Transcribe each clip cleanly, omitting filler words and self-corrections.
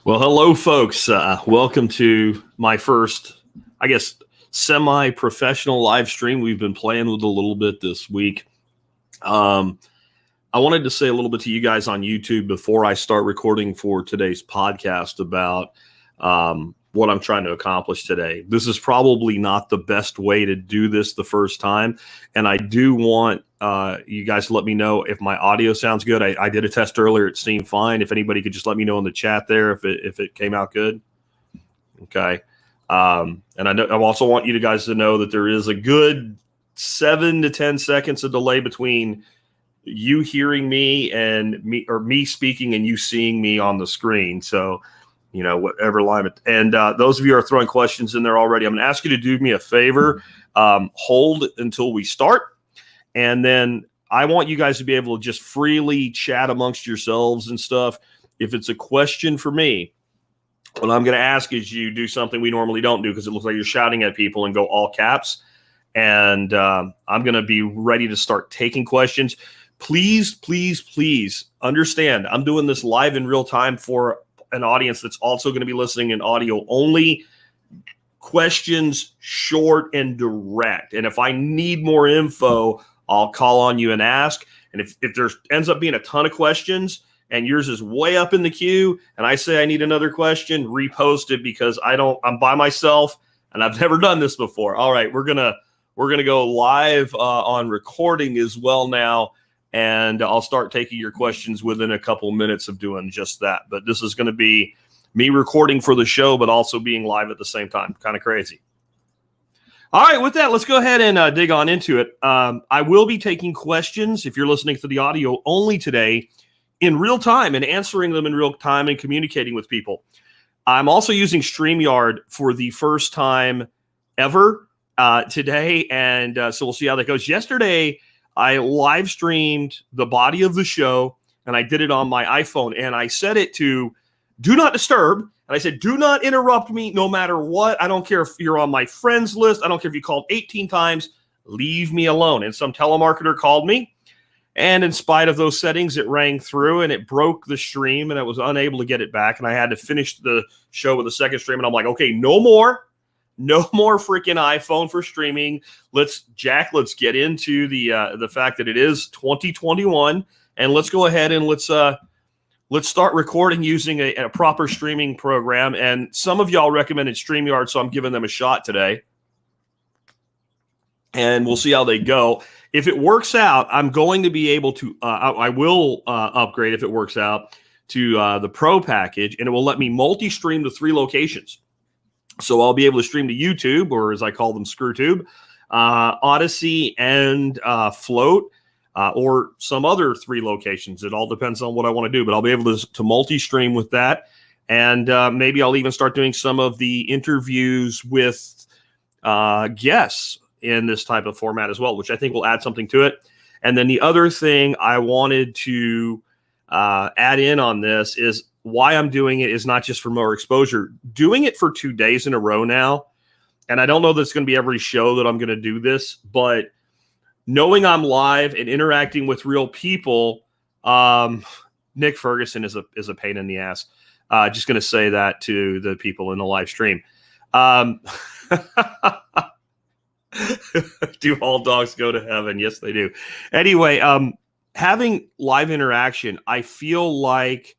Well, hello, folks. Welcome to my first, I guess, semi-professional live stream. We've been playing with a little bit this week. I wanted to say a little bit to you guys on YouTube before I start recording for today's podcast about what I'm trying to accomplish today. This is probably not the best way to do this the first time, and I do want you guys to let me know if my audio sounds good. I did a test earlier; it seemed fine. If anybody could just let me know in the chat there if it came out good. Okay, and I also want you guys to know that there is a good 7 to 10 seconds of delay between you hearing me and me speaking and you seeing me on the screen. So, whatever alignment. And those of you who are throwing questions in there already, I'm going to ask you to do me a favor. Hold until we start. And then I want you guys to be able to just freely chat amongst yourselves and stuff. If it's a question for me, what I'm going to ask is you do something we normally don't do because it looks like you're shouting at people and go all caps. And I'm going to be ready to start taking questions. Please, please, please understand I'm doing this live in real time for an audience that's also going to be listening in audio only. Questions short and direct. And if I need more info, I'll call on you and ask. And if there ends up being a ton of questions and yours is way up in the queue and I say I need another question, repost it because I'm by myself and I've never done this before. All right, we're gonna go live on recording as well now. And I'll start taking your questions within a couple minutes of doing just that. But this is going to be me recording for the show, but also being live at the same time. Kind of crazy. All right, with that, let's go ahead and dig on into it. I will be taking questions, if you're listening to the audio only today, in real time and answering them in real time and communicating with people. I'm also using StreamYard for the first time ever today, and so we'll see how that goes. Yesterday, I live streamed the body of the show, and I did it on my iPhone, and I set it to do not disturb, and I said, do not interrupt me no matter what. I don't care if you're on my friends list. I don't care if you called 18 times. Leave me alone. And some telemarketer called me, and in spite of those settings, it rang through, and it broke the stream, and I was unable to get it back, and I had to finish the show with a second stream, and I'm like, okay, no more freaking iPhone for streaming. Let's get into the fact that it is 2021, and let's go ahead and let's start recording using a proper streaming program. And some of y'all recommended StreamYard, so I'm giving them a shot today, and we'll see how they go. If it works out, I'm going to be able to. I will upgrade if it works out to the Pro package, and it will let me multi-stream to 3 locations. So I'll be able to stream to YouTube, or as I call them, ScrewTube, Odyssey, and Float, or some other 3 locations. It all depends on what I want to do, but I'll be able to multi-stream with that. And maybe I'll even start doing some of the interviews with guests in this type of format as well, which I think will add something to it. And then the other thing I wanted to add in on this is why I'm doing it is not just for more exposure. Doing it for 2 days in a row now, and I don't know that it's going to be every show that I'm going to do this, but knowing I'm live and interacting with real people, Nick Ferguson is a pain in the ass. Just going to say that to the people in the live stream. Do all dogs go to heaven? Yes, they do. Anyway, having live interaction, I feel like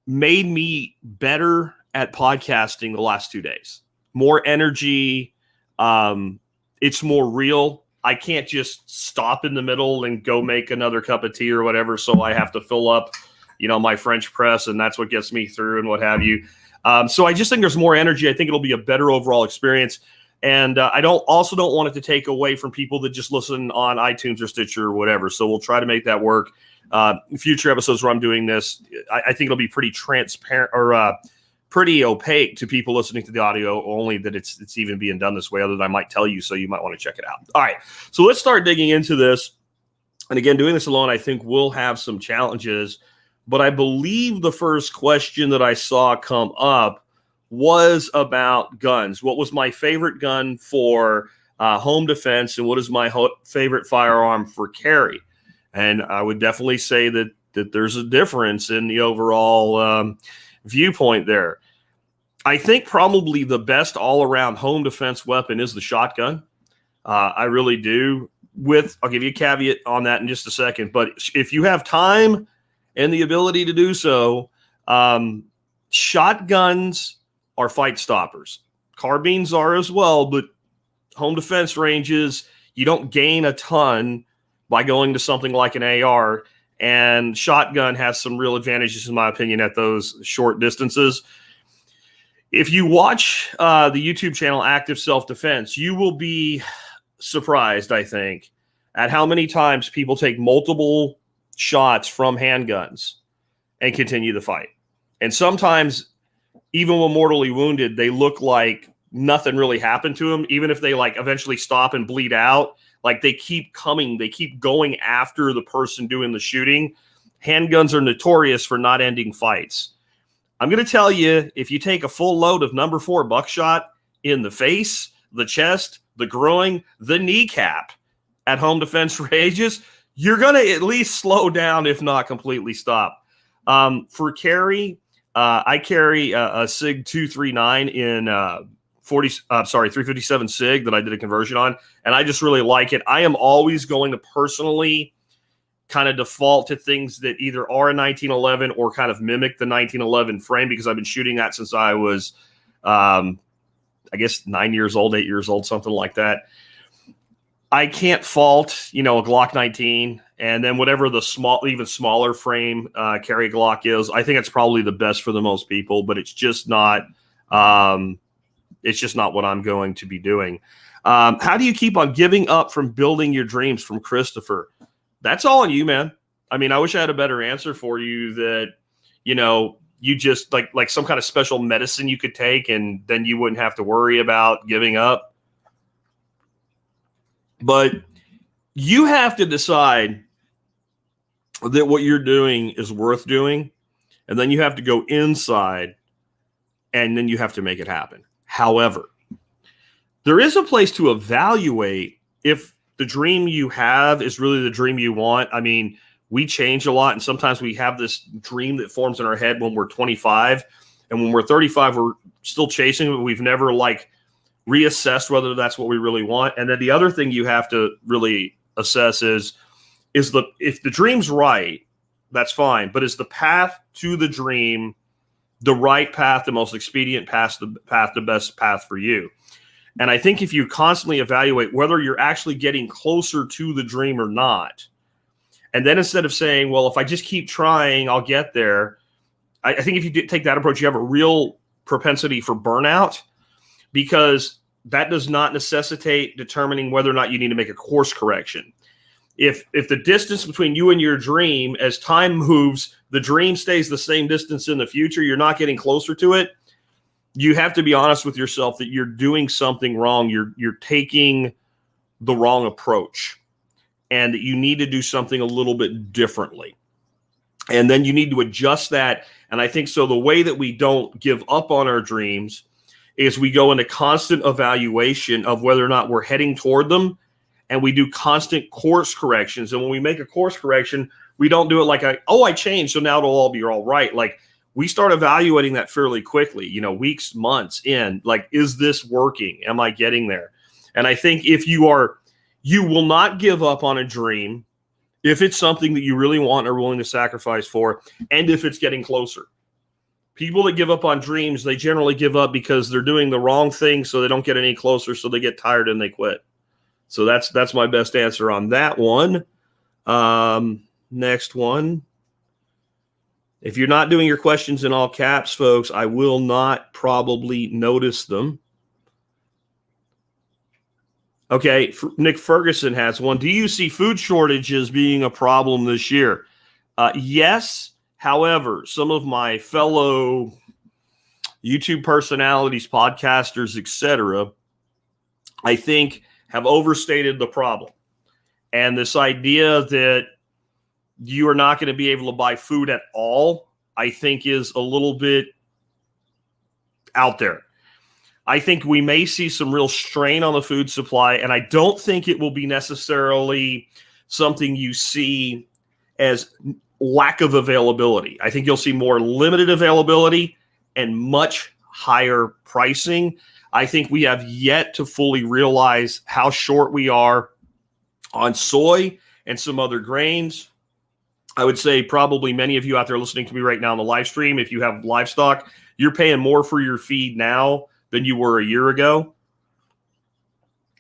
made me better at podcasting the last 2 days. More energy. It's more real. I can't just stop in the middle and go make another cup of tea or whatever. So I have to fill up, my French press, and that's what gets me through and what have you. So I just think there's more energy. I think it'll be a better overall experience. And I don't want it to take away from people that just listen on iTunes or Stitcher or whatever. So we'll try to make that work. Future episodes where I'm doing this, I think it'll be pretty transparent or pretty opaque to people listening to the audio only that it's even being done this way, other than I might tell you, so you might want to check it out. All right, so let's start digging into this. And again, doing this alone, I think will have some challenges, but I believe the first question that I saw come up was about guns. What was my favorite gun for home defense, and what is my favorite firearm for carry? And I would definitely say that there's a difference in the overall viewpoint there. I think probably the best all-around home defense weapon is the shotgun. I really do. I'll give you a caveat on that in just a second. But if you have time and the ability to do so, shotguns are fight stoppers. Carbines are as well, but home defense ranges, you don't gain a ton by going to something like an AR. And shotgun has some real advantages, in my opinion, at those short distances. If you watch the YouTube channel Active Self-Defense, you will be surprised, I think, at how many times people take multiple shots from handguns and continue the fight. And sometimes, even when mortally wounded, they look like nothing really happened to them. Even if they like eventually stop and bleed out, like they keep coming, they keep going after the person doing the shooting. Handguns are notorious for not ending fights. I'm going to tell you, if you take a full load of number 4 buckshot in the face, the chest, the groin, the kneecap at home defense ranges, you're going to at least slow down, if not completely stop. For carry, I carry a SIG 239 in 357 SIG that I did a conversion on, and I just really like it. I am always going to personally kind of default to things that either are a 1911 or kind of mimic the 1911 frame, because I've been shooting that since I was, I guess, 9 years old, 8 years old, something like that. I can't fault, a Glock 19, and then whatever the even smaller frame carry Glock is. I think it's probably the best for the most people, but it's just not. It's just not what I'm going to be doing. How do you keep on giving up from building your dreams? From Christopher. That's all on you, man. I mean, I wish I had a better answer for you that, you just like some kind of special medicine you could take and then you wouldn't have to worry about giving up. But you have to decide that what you're doing is worth doing. And then you have to go inside and then you have to make it happen. However, there is a place to evaluate if the dream you have is really the dream you want. I mean, we change a lot, and sometimes we have this dream that forms in our head when we're 25, and when we're 35, we're still chasing it, but we've never reassessed whether that's what we really want. And then the other thing you have to really assess is if the dream's right, that's fine, but is the path to the dream the right path, the most expedient path, the best path for you? And I think if you constantly evaluate whether you're actually getting closer to the dream or not, and then instead of saying, well, if I just keep trying, I'll get there, I think if you take that approach, you have a real propensity for burnout, because that does not necessitate determining whether or not you need to make a course correction. If the distance between you and your dream, as time moves, the dream stays the same distance in the future, you're not getting closer to it, you have to be honest with yourself that you're doing something wrong. You're taking the wrong approach, and that you need to do something a little bit differently. And then you need to adjust that. And I think so the way that we don't give up on our dreams is we go into constant evaluation of whether or not we're heading toward them, and we do constant course corrections. And when we make a course correction, we don't do it like, I changed, so now it'll all be all right. We start evaluating that fairly quickly, weeks, months in, is this working? Am I getting there? And I think if you will not give up on a dream if it's something that you really want or willing to sacrifice for, and if it's getting closer. People that give up on dreams, they generally give up because they're doing the wrong thing, so they don't get any closer, so they get tired and they quit. So that's my best answer on that one. Next one. If you're not doing your questions in all caps, folks, I will not probably notice them. Okay, Nick Ferguson has one. Do you see food shortages being a problem this year? Yes. However, some of my fellow YouTube personalities, podcasters, etc., I think have overstated the problem. And this idea that you are not going to be able to buy food at all, I think is a little bit out there. I think we may see some real strain on the food supply, and I don't think it will be necessarily something you see as lack of availability. I think you'll see more limited availability and much higher pricing. I think we have yet to fully realize how short we are on soy and some other grains. I would say probably many of you out there listening to me right now on the live stream, if you have livestock, you're paying more for your feed now than you were a year ago.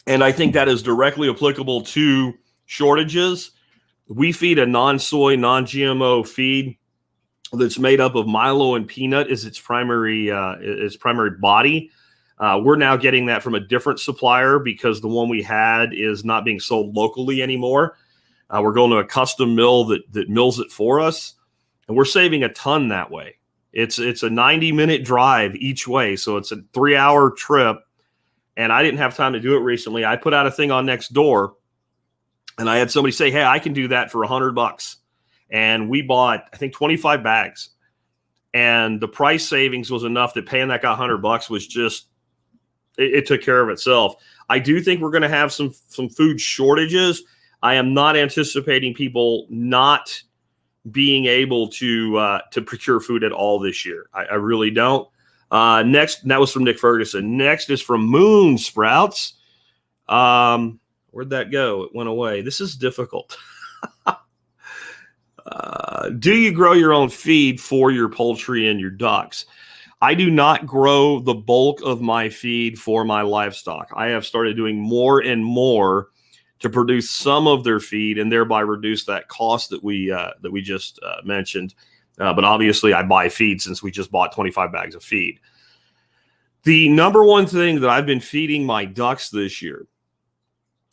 And I think that is directly applicable to shortages. We feed a non-soy, non-GMO feed that's made up of milo and peanut as its primary body. We're now getting that from a different supplier because the one we had is not being sold locally anymore. We're going to a custom mill that mills it for us, and we're saving a ton that way. It's a 90-minute drive each way, so it's a 3-hour trip, and I didn't have time to do it recently. I put out a thing on Nextdoor, and I had somebody say, hey, I can do that for $100. And we bought, I think, 25 bags, and the price savings was enough that paying that guy $100 was just, it took care of itself. I do think we're going to have some food shortages. I am not anticipating people not being able to procure food at all this year. I really don't. Next, that was from Nick Ferguson. Next is from Moon Sprouts. Where'd that go? It went away. This is difficult. Do you grow your own feed for your poultry and your ducks? I do not grow the bulk of my feed for my livestock. I have started doing more and more to produce some of their feed and thereby reduce that cost that we just mentioned. But obviously, I buy feed since we just bought 25 bags of feed. The number one thing that I've been feeding my ducks this year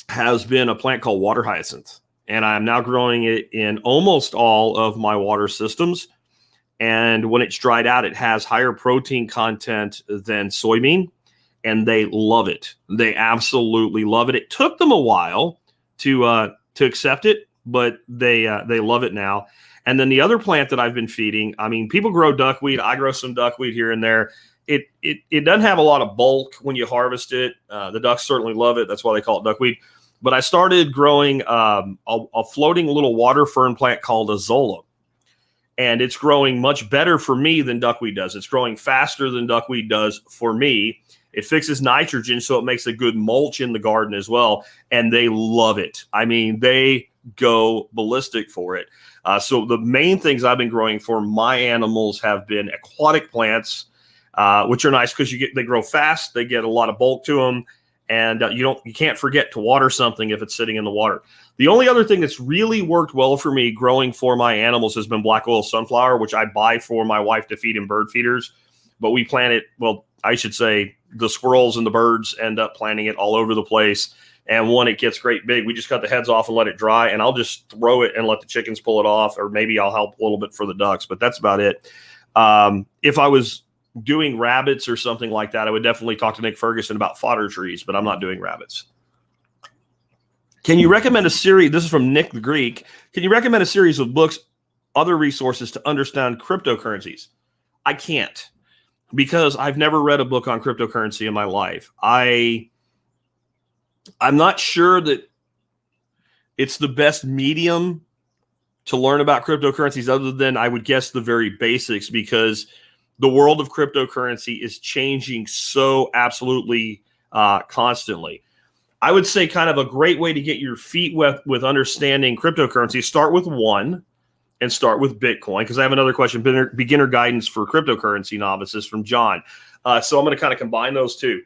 has been a plant called water hyacinth. And I'm now growing it in almost all of my water systems. And when it's dried out, it has higher protein content than soybean. And they love it. They absolutely love it. It took them a while to accept it, but they love it now. And then the other plant that I've been feeding, I mean, people grow duckweed. I grow some duckweed here and there. It doesn't have a lot of bulk when you harvest it. The ducks certainly love it. That's why they call it duckweed. But I started growing a floating little water fern plant called Azolla. And it's growing much better for me than duckweed does. It's growing faster than duckweed does for me. It fixes nitrogen, so it makes a good mulch in the garden as well. And they love it. I mean, they go ballistic for it. So the main things I've been growing for my animals have been aquatic plants, which are nice because they grow fast. They get a lot of bulk to them. And you can't forget to water something if it's sitting in the water. The only other thing that's really worked well for me growing for my animals has been black oil sunflower, which I buy for my wife to feed in bird feeders. But we plant it, well, I should say the squirrels and the birds end up planting it all over the place. And when it gets great big, we just cut the heads off and let it dry. And I'll just throw it and let the chickens pull it off. Or maybe I'll help a little bit for the ducks. But that's about it. If I was doing rabbits or something like that, I would definitely talk to Nick Ferguson about fodder trees, but I'm not doing rabbits. Can you recommend a series? This is from Nick the Greek. Can you recommend a series of books, other resources to understand cryptocurrencies? I can't, because I've never read a book on cryptocurrency in my life. I'm not sure that it's the best medium to learn about cryptocurrencies, other than I would guess the very basics, because the world of cryptocurrency is changing so absolutely constantly. I would say kind of a great way to get your feet wet with understanding cryptocurrency, start with one and start with Bitcoin, because I have another question, beginner guidance for cryptocurrency novices from John. So I'm going to kind of combine those two.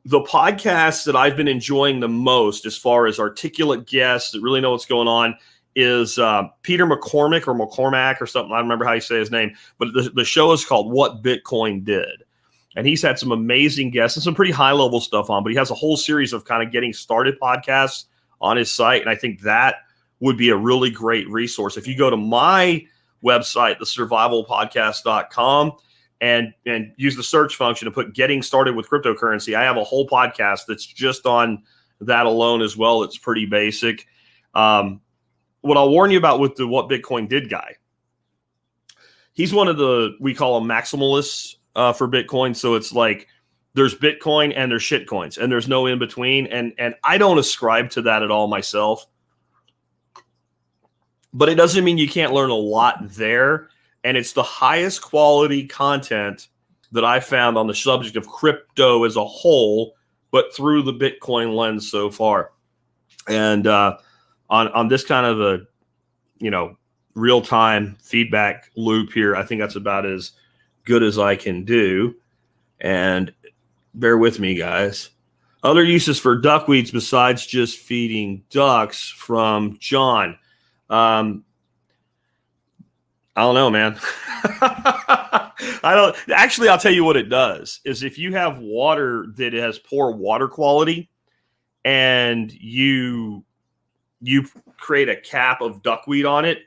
The podcasts that I've been enjoying the most as far as articulate guests that really know what's going on is Peter McCormack or something. I don't remember how you say his name, but the show is called What Bitcoin Did. And he's had some amazing guests and some pretty high level stuff on, but he has a whole series of kind of getting started podcasts on his site. And I think that would be a really great resource. If you go to my website, thesurvivalpodcast.com, and use the search function to put getting started with cryptocurrency, I have a whole podcast that's just on that alone as well. It's pretty basic. What I'll warn you about with the What Bitcoin Did guy, he's one of we call them maximalists for Bitcoin. So it's like there's Bitcoin and there's shit coins and there's no in between. And I don't ascribe to that at all myself. but it doesn't mean you can't learn a lot there. And it's the highest quality content that I found on the subject of crypto as a whole, but through the Bitcoin lens so far. And on this kind of a, real-time feedback loop here, I think that's about as good as I can do. And bear with me, guys. Other uses for duckweeds besides just feeding ducks, from John. I don't know, man. I'll tell you what it does is if you have water that has poor water quality and you create a cap of duckweed on it,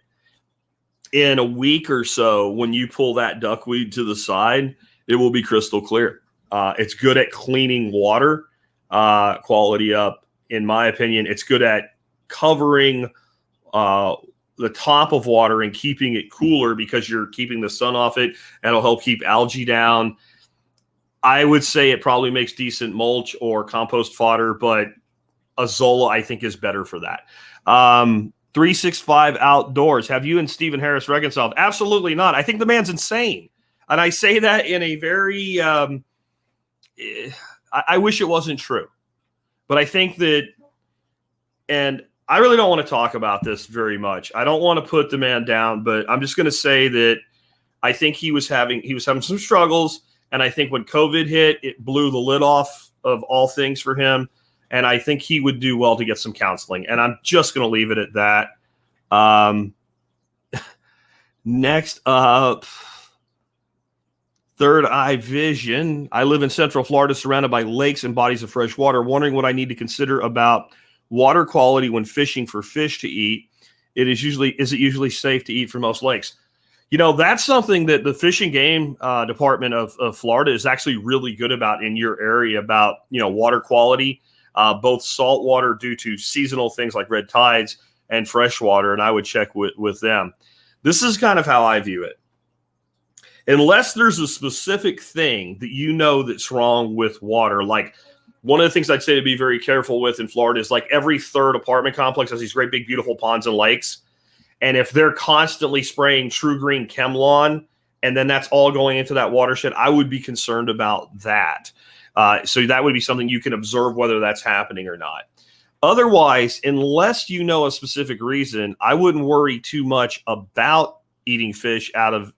in a week or so, when you pull that duckweed to the side, it will be crystal clear. It's good at cleaning water quality up, in my opinion. It's good at covering the top of water and keeping it cooler because you're keeping the sun off it, and it'll help keep algae down. I would say it probably makes decent mulch or compost fodder, but Azolla, I think, is better for that. 365 Outdoors. Have you and Stephen Harris reconciled? Absolutely not. I think the man's insane. And I say that in a very, I wish it wasn't true. But I think that, and I really don't want to talk about this very much. I don't want to put the man down, but I'm just going to say that I think he was having some struggles. And I think when COVID hit, it blew the lid off of all things for him. And I think he would do well to get some counseling. And I'm just going to leave it at that. Next up, Third Eye Vision. I live in Central Florida, surrounded by lakes and bodies of fresh water, wondering what I need to consider about water quality when fishing for fish to eat. Is it usually safe to eat for most lakes? That's something that the Fish and Game Department of Florida is actually really good about in your area, about, water quality. Both salt water due to seasonal things like red tides and fresh water, and I would check with them. This is kind of how I view it. Unless there's a specific thing that that's wrong with water, like one of the things I'd say to be very careful with in Florida is like every third apartment complex has these great big beautiful ponds and lakes, and if they're constantly spraying True Green Chemlon and then that's all going into that watershed, I would be concerned about that. So that would be something you can observe whether that's happening or not. Otherwise, unless you know a specific reason, I wouldn't worry too much about eating fish out of,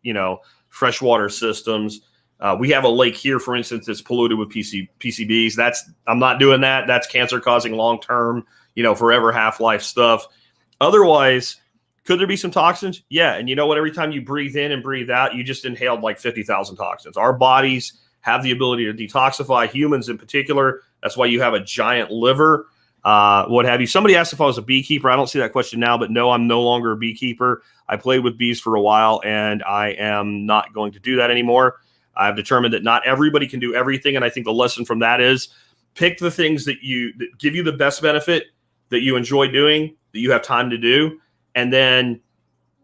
freshwater systems. We have a lake here, for instance, that's polluted with PCBs. I'm not doing that. That's cancer causing long-term, forever half-life stuff. Otherwise, could there be some toxins? Yeah. And you know what? Every time you breathe in and breathe out, you just inhaled like 50,000 toxins. Our bodies have the ability to detoxify, humans in particular. That's why you have a giant liver, what have you. Somebody asked if I was a beekeeper. I don't see that question now, but no, I'm no longer a beekeeper. I played with bees for a while, and I am not going to do that anymore. I've determined that not everybody can do everything, and I think the lesson from that is pick the things that give you the best benefit, that you enjoy doing, that you have time to do, and then,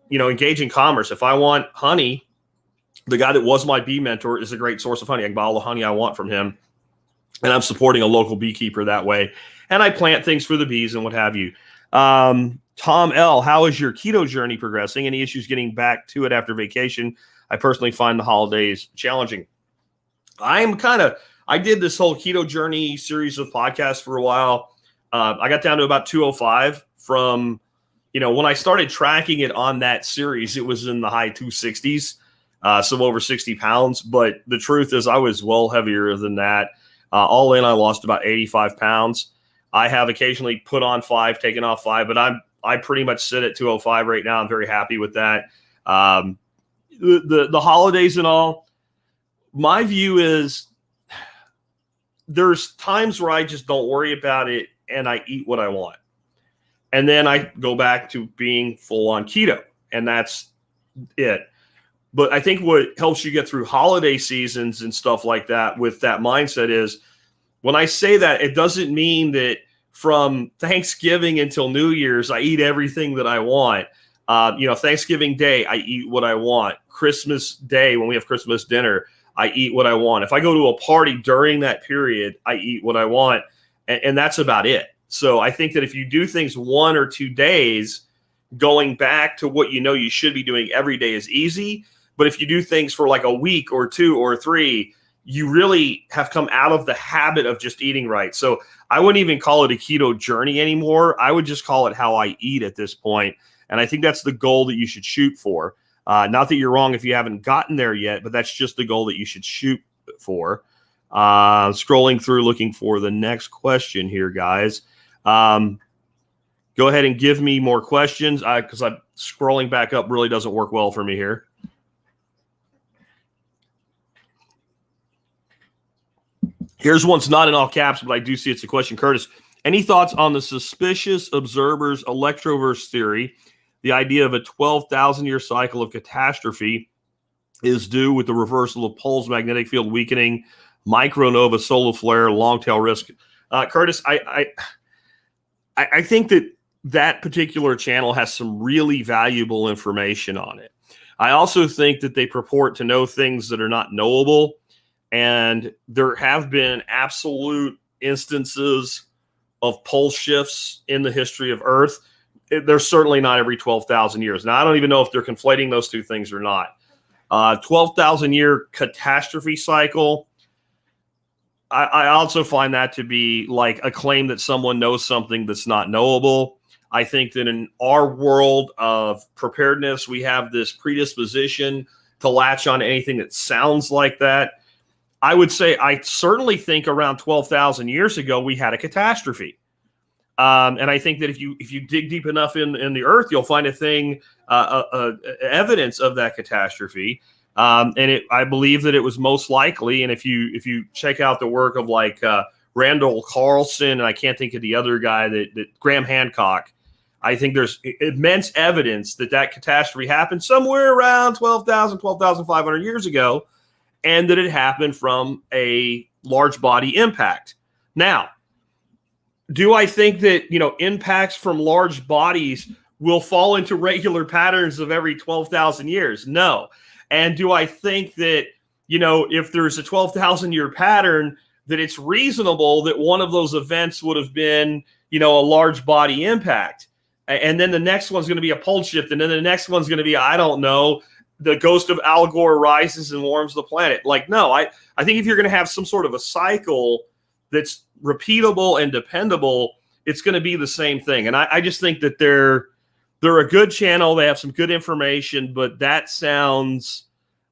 engage in commerce. If I want honey, the guy that was my bee mentor is a great source of honey. I can buy all the honey I want from him, and I'm supporting a local beekeeper that way. And I plant things for the bees and what have you. Tom L., how is your keto journey progressing? Any issues getting back to it after vacation? I personally find the holidays challenging. I did this whole keto journey series of podcasts for a while. I got down to about 205 from, when I started tracking it on that series, it was in the high 260s. So over 60 pounds. But the truth is I was well heavier than that. All in, I lost about 85 pounds. I have occasionally put on 5, taken off 5, but I pretty much sit at 205 right now. I'm very happy with that. The holidays and all, my view is there's times where I just don't worry about it and I eat what I want. And then I go back to being full on keto, and that's it. But I think what helps you get through holiday seasons and stuff like that with that mindset is, when I say that, it doesn't mean that from Thanksgiving until New Year's, I eat everything that I want. Thanksgiving Day, I eat what I want. Christmas Day, when we have Christmas dinner, I eat what I want. If I go to a party during that period, I eat what I want. And that's about it. So I think that if you do things 1 or 2 days, going back to what you should be doing every day is easy. But if you do things for like a week or 2 or 3, you really have come out of the habit of just eating right. So I wouldn't even call it a keto journey anymore. I would just call it how I eat at this point. And I think that's the goal that you should shoot for. Not that you're wrong if you haven't gotten there yet, but that's just the goal that you should shoot for. Scrolling through, looking for the next question here, guys. Go ahead and give me more questions because I'm scrolling back up really doesn't work well for me here. Here's one's not in all caps, but I do see it's a question. Curtis, any thoughts on the suspicious observer's electroverse theory? The idea of a 12,000-year cycle of catastrophe is due with the reversal of poles, magnetic field weakening, micronova, solar flare, long tail risk. Curtis, I think that particular channel has some really valuable information on it. I also think that they purport to know things that are not knowable. And there have been absolute instances of pole shifts in the history of Earth. They're certainly not every 12,000 years. Now, I don't even know if they're conflating those two things or not. 12,000-year catastrophe cycle, I also find that to be like a claim that someone knows something that's not knowable. I think that in our world of preparedness, we have this predisposition to latch on to anything that sounds like that. I would say I certainly think around 12,000 years ago, we had a catastrophe. And I think that if you dig deep enough in the earth, you'll find a thing, evidence of that catastrophe. And I believe that it was most likely. And if you check out the work of like Randall Carlson, and I can't think of the other guy that Graham Hancock, I think there's immense evidence that catastrophe happened somewhere around 12,500 years ago, and that it happened from a large body impact. Now, do I think that, impacts from large bodies will fall into regular patterns of every 12,000 years? No. And do I think that, if there's a 12,000-year pattern, that it's reasonable that one of those events would have been, a large body impact? And then the next one's going to be a pole shift. And then the next one's going to be, I don't know, the ghost of Al Gore rises and warms the planet. Like, no, I think if you're going to have some sort of a cycle that's repeatable and dependable, it's going to be the same thing. And I just think that they're a good channel. They have some good information, but that sounds,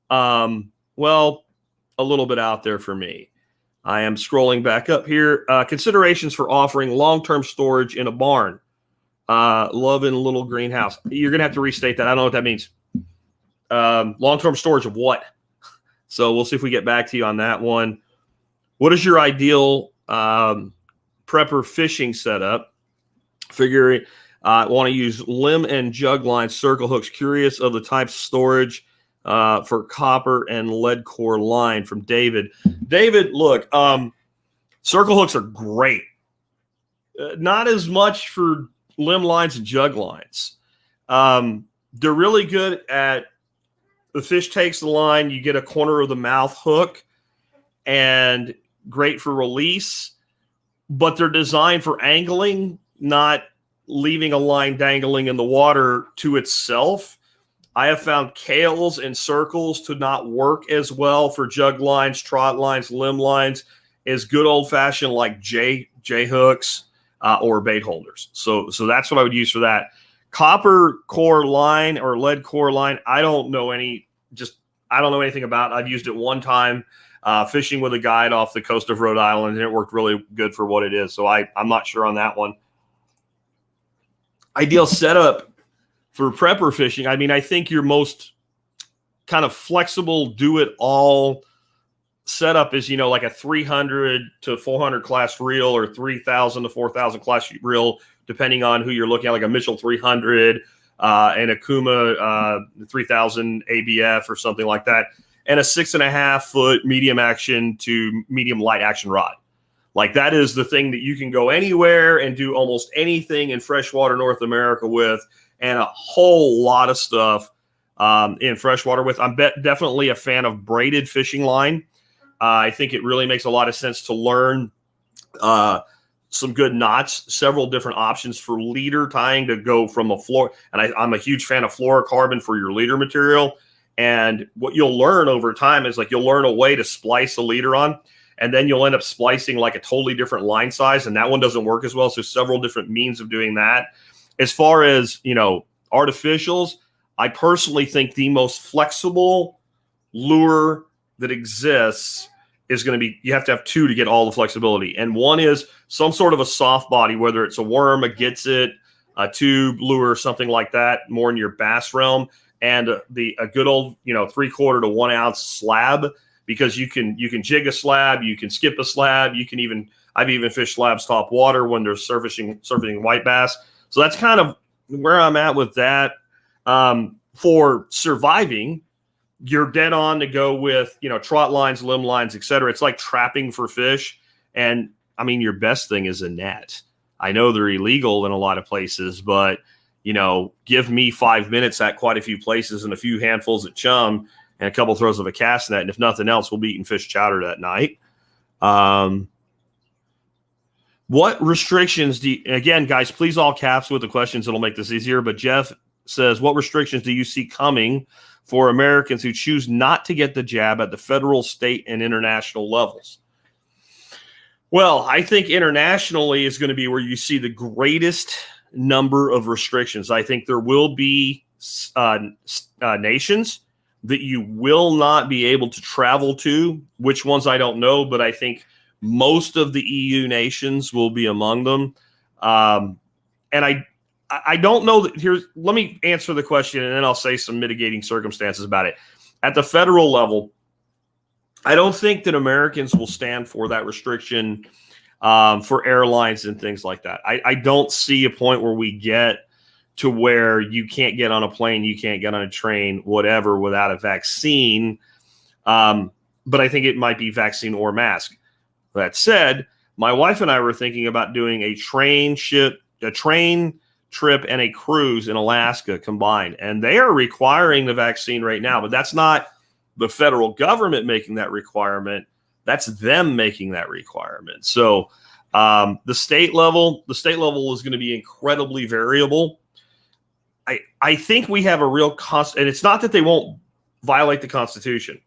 a little bit out there for me. I am scrolling back up here. Considerations for offering long-term storage in a barn. Love in a little greenhouse. You're going to have to restate that. I don't know what that means. Long-term storage of what? So we'll see if we get back to you on that one. What is your ideal prepper fishing setup? Figuring want to use limb and jug line circle hooks. Curious of the types of storage for copper and lead core line from David. David, look, circle hooks are great. Not as much for limb lines and jug lines. They're really good at the fish takes the line, you get a corner of the mouth hook, and great for release, but they're designed for angling, not leaving a line dangling in the water to itself. I have found cails and circles to not work as well for jug lines, trot lines, limb lines as good old-fashioned like J hooks or bait holders. So that's what I would use for that. Copper core line or lead core line, I don't know anything about. I've used it one time fishing with a guide off the coast of Rhode Island, and it worked really good for what it is. So I'm not sure on that one. Ideal setup for prepper fishing. I mean, I think your most kind of flexible, do-it-all setup is, like a 300 to 400 class reel or 3,000 to 4,000 class reel, depending on who you're looking at, like a Mitchell 300 and a Kuma 3000 ABF or something like that, and a 6.5 foot medium action to medium light action rod. Like that is the thing that you can go anywhere and do almost anything in freshwater North America with, and a whole lot of stuff in freshwater with. I'm definitely a fan of braided fishing line. I think it really makes a lot of sense to learn some good knots, several different options for leader tying to go from a floor. And I'm a huge fan of fluorocarbon for your leader material. And what you'll learn over time is like you'll learn a way to splice a leader on, and then you'll end up splicing like a totally different line size, and that one doesn't work as well. So several different means of doing that. As far as, artificials, I personally think the most flexible lure that exists is going to be, you have to have two to get all the flexibility. And one is some sort of a soft body, whether it's a worm, a gets it, a tube lure, something like that, more in your bass realm, and a good old, 3/4 to 1 ounce slab, because you can jig a slab, you can skip a slab, I've even fished slabs top water when they're surfacing white bass. So that's kind of where I'm at with that. For surviving, you're dead on to go with, trot lines, limb lines, etc. It's like trapping for fish. And I mean, your best thing is a net. I know they're illegal in a lot of places, but give me 5 minutes at quite a few places and a few handfuls of chum and a couple throws of a cast net. And if nothing else, we'll be eating fish chowder that night. What restrictions again, guys, please all caps with the questions. It'll make this easier. But Jeff says, what restrictions do you see coming for Americans who choose not to get the jab at the federal, state, and international levels? Well, I think internationally is going to be where you see the greatest number of restrictions. I think there will be nations that you will not be able to travel to. Which ones, I don't know, but I think most of the EU nations will be among them. And I don't know that let me answer the question and then I'll say some mitigating circumstances about it. At the federal level, I don't think that Americans will stand for that restriction for airlines and things like that. I don't see a point where we get to where you can't get on a plane, you can't get on a train, whatever, without a vaccine. But I think it might be vaccine or mask. That said, my wife and I were thinking about doing a train trip and a cruise in Alaska combined. And they are requiring the vaccine right now, but that's not the federal government making that requirement. That's them making that requirement. So the state level is going to be incredibly variable. I think we have a real and it's not that they won't violate the Constitution.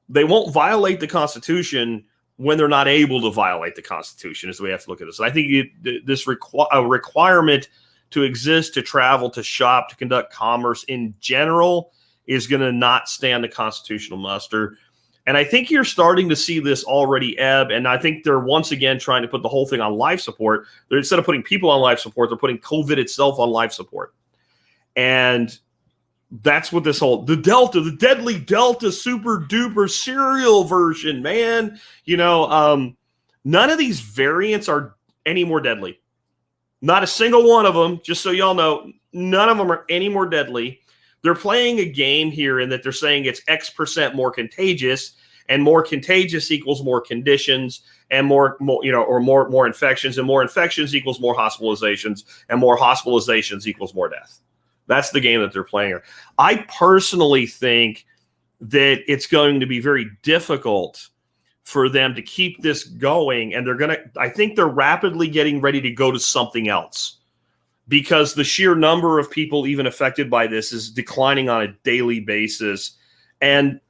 They won't violate the Constitution when they're not able to violate the Constitution, is the way I have to look at this. And I think this requirement to exist, to travel, to shop, to conduct commerce in general is going to not stand the constitutional muster. And I think you're starting to see this already ebb. And I think they're once again trying to put the whole thing on life support. Instead of putting people on life support, they're putting COVID itself on life support. And that's what the deadly Delta super duper serial version, man. None of these variants are any more deadly. Not a single one of them, just so y'all know, none of them are any more deadly. They're playing a game here in that they're saying it's X% more contagious, and more contagious equals more conditions, and more infections, and more infections equals more hospitalizations, and more hospitalizations equals more death. That's the game that they're playing here. I personally think that it's going to be very difficult for them to keep this going, and I think they're rapidly getting ready to go to something else, because the sheer number of people even affected by this is declining on a daily basis. And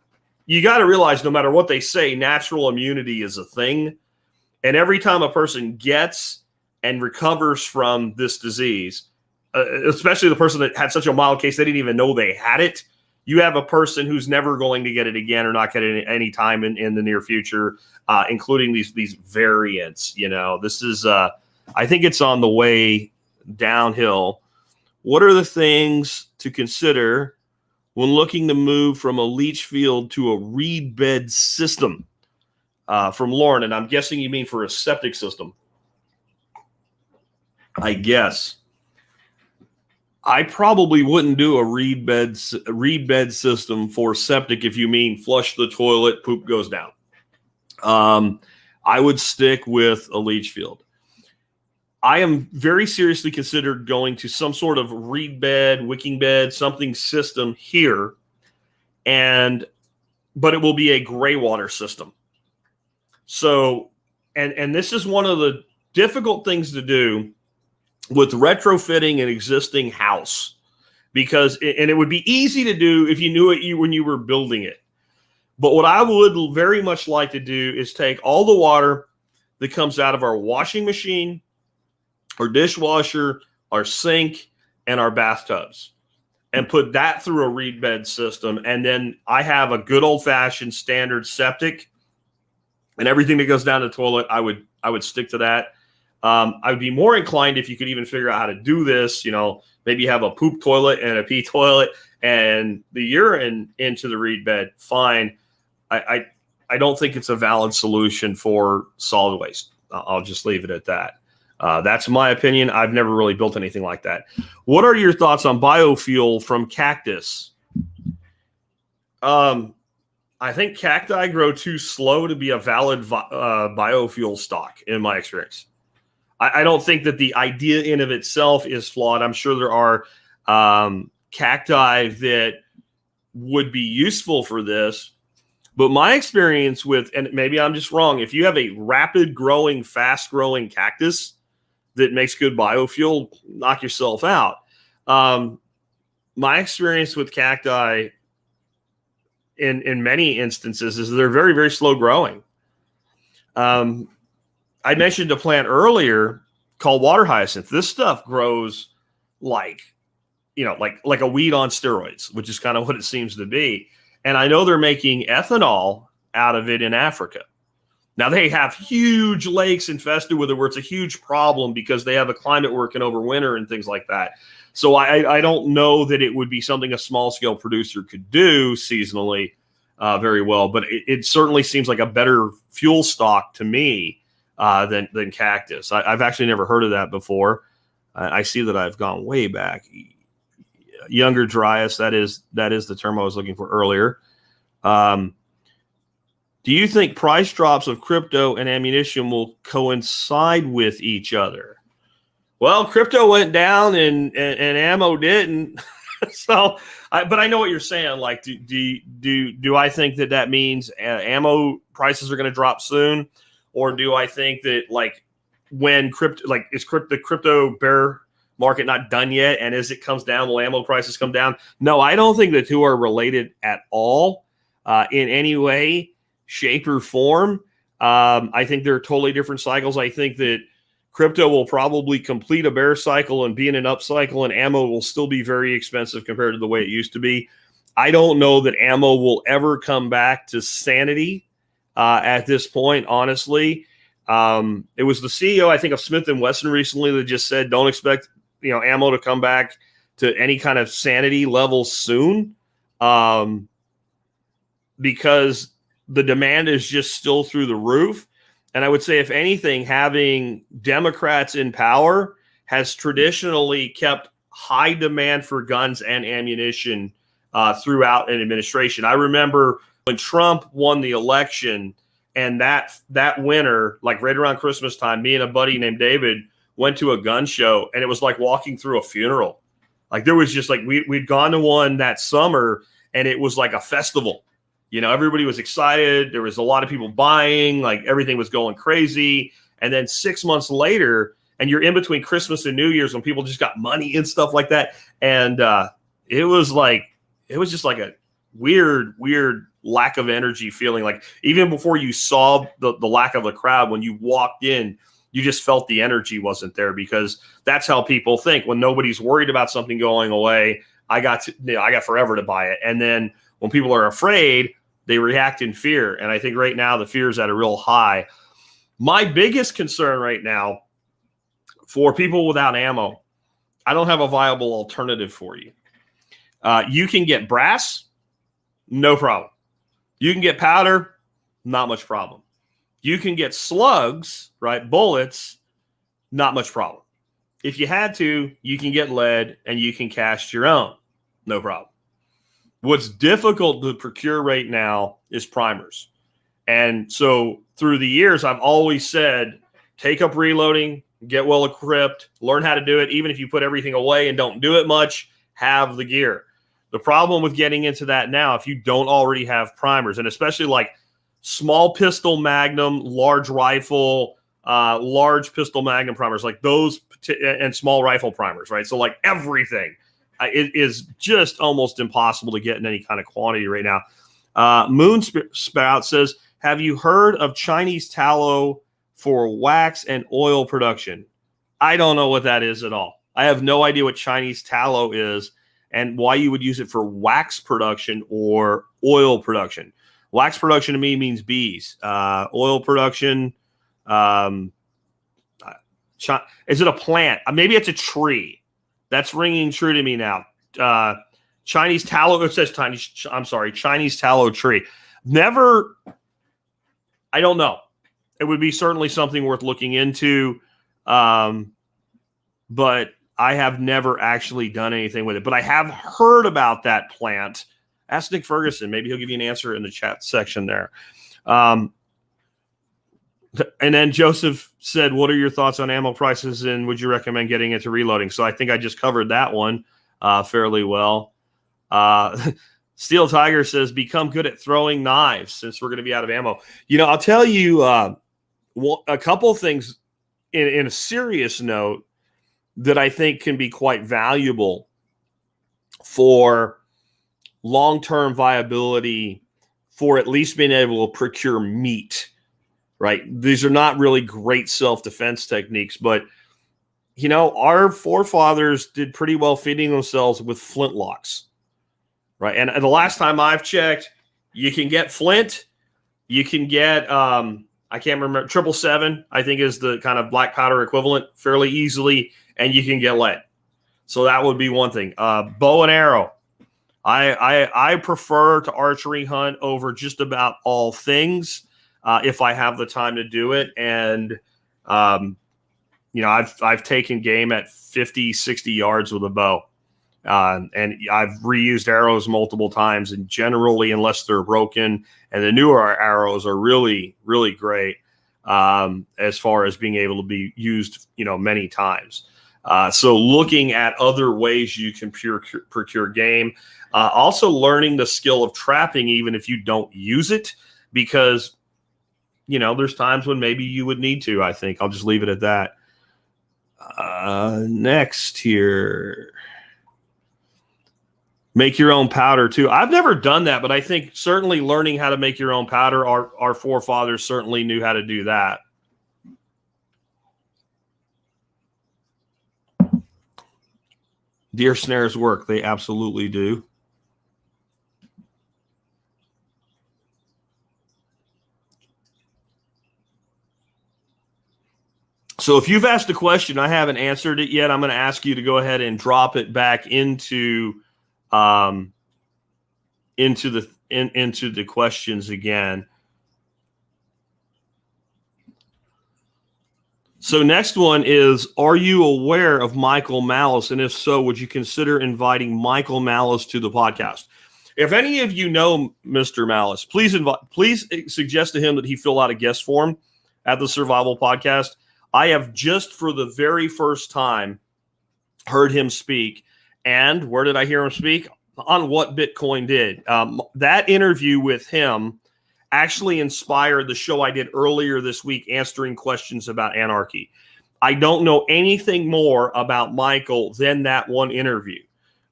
you got to realize, no matter what they say, natural immunity is a thing. And every time a person gets and recovers from this disease, especially the person that had such a mild case, they didn't even know they had it, you have a person who's never going to get it again or not get it any time in the near future, including these variants. This is, I think it's on the way downhill. What are the things to consider when looking to move from a leach field to a reed bed system? From Lauren, and I'm guessing you mean for a septic system. I guess. I probably wouldn't do a reed bed system for septic if you mean flush the toilet, poop goes down. I would stick with a leach field. I am very seriously considered going to some sort of reed bed, wicking bed, something system here, but it will be a gray water system. So, and this is one of the difficult things to do with retrofitting an existing house, because it would be easy to do if you knew it when you were building it. But what I would very much like to do is take all the water that comes out of our washing machine, our dishwasher, our sink, and our bathtubs, and put that through a reed bed system. And then I have a good old-fashioned standard septic, and everything that goes down the toilet, I would stick to that. I would be more inclined if you could even figure out how to do this. Maybe have a poop toilet and a pee toilet and the urine into the reed bed. Fine. I don't think it's a valid solution for solid waste. I'll just leave it at that. That's my opinion. I've never really built anything like that. What are your thoughts on biofuel from cactus? I think cacti grow too slow to be a valid biofuel stock, in my experience. I don't think that the idea in of itself is flawed. I'm sure there are cacti that would be useful for this. But my experience with, and maybe I'm just wrong, if you have a rapid growing, fast growing cactus that makes good biofuel, knock yourself out. My experience with cacti in many instances is they're very, very slow growing. I mentioned a plant earlier called water hyacinth. This stuff grows like a weed on steroids, which is kind of what it seems to be. And I know they're making ethanol out of it in Africa. Now, they have huge lakes infested with it where it's a huge problem because they have a climate working over winter and things like that. So I don't know that it would be something a small-scale producer could do seasonally very well. But it certainly seems like a better fuel stock to me than cactus. I've actually never heard of that before. I see that I've gone way back. Younger Dryas, that is the term I was looking for earlier. Do you think price drops of crypto and ammunition will coincide with each other? Well, crypto went down and ammo didn't. But I know what you're saying. Like, do I think that means ammo prices are going to drop soon, or do I think that when the crypto bear market not done yet, and as it comes down, will ammo prices come down? No, I don't think the two are related at all in any way, shape, or form. I think they're totally different cycles. I think that crypto will probably complete a bear cycle and be in an up cycle, and ammo will still be very expensive compared to the way it used to be. I don't know that ammo will ever come back to sanity at this point, honestly. It was the CEO, I think, of Smith & Wesson recently that just said, don't expect ammo to come back to any kind of sanity level soon, because the demand is just still through the roof. And I would say, if anything, having Democrats in power has traditionally kept high demand for guns and ammunition throughout an administration. I remember when Trump won the election, and that winter, like right around Christmas time, me and a buddy named David went to a gun show, and it was like walking through a funeral. Like, there was just we'd gone to one that summer, and it was like a festival. Everybody was excited. There was a lot of people buying, everything was going crazy. And then 6 months later, and you're in between Christmas and New Year's when people just got money and stuff like that. And it was just like a weird lack of energy feeling. Like, even before you saw the lack of a crowd, when you walked in, you just felt the energy wasn't there, because that's how people think. When nobody's worried about something going away, I got forever to buy it. And then when people are afraid, they react in fear. And I think right now the fear is at a real high. My biggest concern right now for people without ammo, I don't have a viable alternative for you. You can get brass, no problem. You can get powder, not much problem. You can get slugs, right? Bullets, not much problem. If you had to, you can get lead and you can cast your own, no problem. What's difficult to procure right now is primers. And so through the years, I've always said, take up reloading, get well equipped, learn how to do it. Even if you put everything away and don't do it much, have the gear. The problem with getting into that now, if you don't already have primers, and especially like small pistol magnum, large rifle, large pistol magnum primers, like those, and small rifle primers, right? So like everything, it is just almost impossible to get in any kind of quantity right now. Moon Spout says, have you heard of Chinese tallow for wax and oil production? I don't know what that is at all. I have no idea what Chinese tallow is and why you would use it for wax production or oil production. Wax production to me means bees. Oil production, is it a plant? Maybe it's a tree. That's ringing true to me now. Chinese tallow, it says Chinese tallow tree. Never, I don't know. It would be certainly something worth looking into. But I have never actually done anything with it. But I have heard about that plant. Ask Nick Ferguson. Maybe he'll give you an answer in the chat section there. And then Joseph said, what are your thoughts on ammo prices and would you recommend getting into reloading? So I think I just covered that one fairly well. Steel Tiger says, become good at throwing knives since we're going to be out of ammo. I'll tell you a couple things in a serious note that I think can be quite valuable for long-term viability, for at least being able to procure meat, right? These are not really great self-defense techniques, but, our forefathers did pretty well feeding themselves with flintlocks, right? And the last time I've checked, you can get flint, you can get, I can't remember, 777, I think is the kind of black powder equivalent fairly easily, and you can get lead. So that would be one thing. Bow and arrow. I prefer to archery hunt over just about all things if I have the time to do it. And, I've taken game at 50, 60 yards with a bow. And I've reused arrows multiple times, and generally, unless they're broken, and the newer arrows are really, really great as far as being able to be used, many times. So looking at other ways you can procure game, also learning the skill of trapping, even if you don't use it, because, there's times when maybe you would need to. I think I'll just leave it at that. Next here. Make your own powder too. I've never done that, but I think certainly learning how to make your own powder, our forefathers certainly knew how to do that. Deer snares work. They absolutely do. So if you've asked a question, I haven't answered it yet, I'm going to ask you to go ahead and drop it back into the questions again. So next one is, are you aware of Michael Malice? And if so, would you consider inviting Michael Malice to the podcast? If any of you know Mr. Malice, please suggest to him that he fill out a guest form at the Survival Podcast. I have just for the very first time heard him speak. And where did I hear him speak? On What Bitcoin Did. That interview with him actually inspired the show I did earlier this week, answering questions about anarchy. I don't know anything more about Michael than that one interview.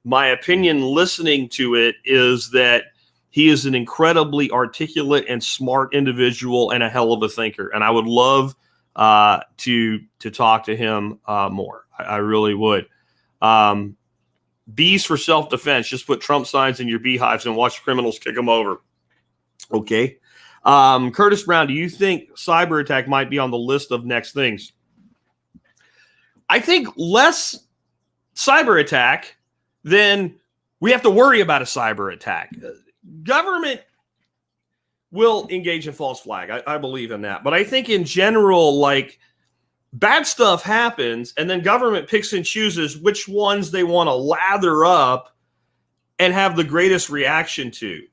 My opinion listening to it is that he is an incredibly articulate and smart individual and a hell of a thinker. And I would love to talk to him more. I really would. Bees for self-defense. Just put Trump signs in your beehives and watch criminals kick them over. Okay. Curtis Brown, do you think cyber attack might be on the list of next things? I think less cyber attack than we have to worry about a cyber attack. Government will engage in false flag. I believe in that. But I think in general, like, bad stuff happens and then government picks and chooses which ones they want to lather up and have the greatest reaction to.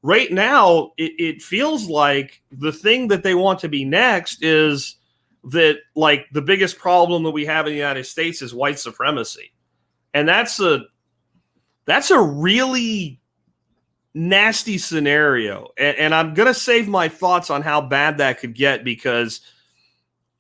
Right now, it feels like the thing that they want to be next is that, like, the biggest problem that we have in the United States is white supremacy. And that's a really nasty scenario. And I'm going to save my thoughts on how bad that could get, because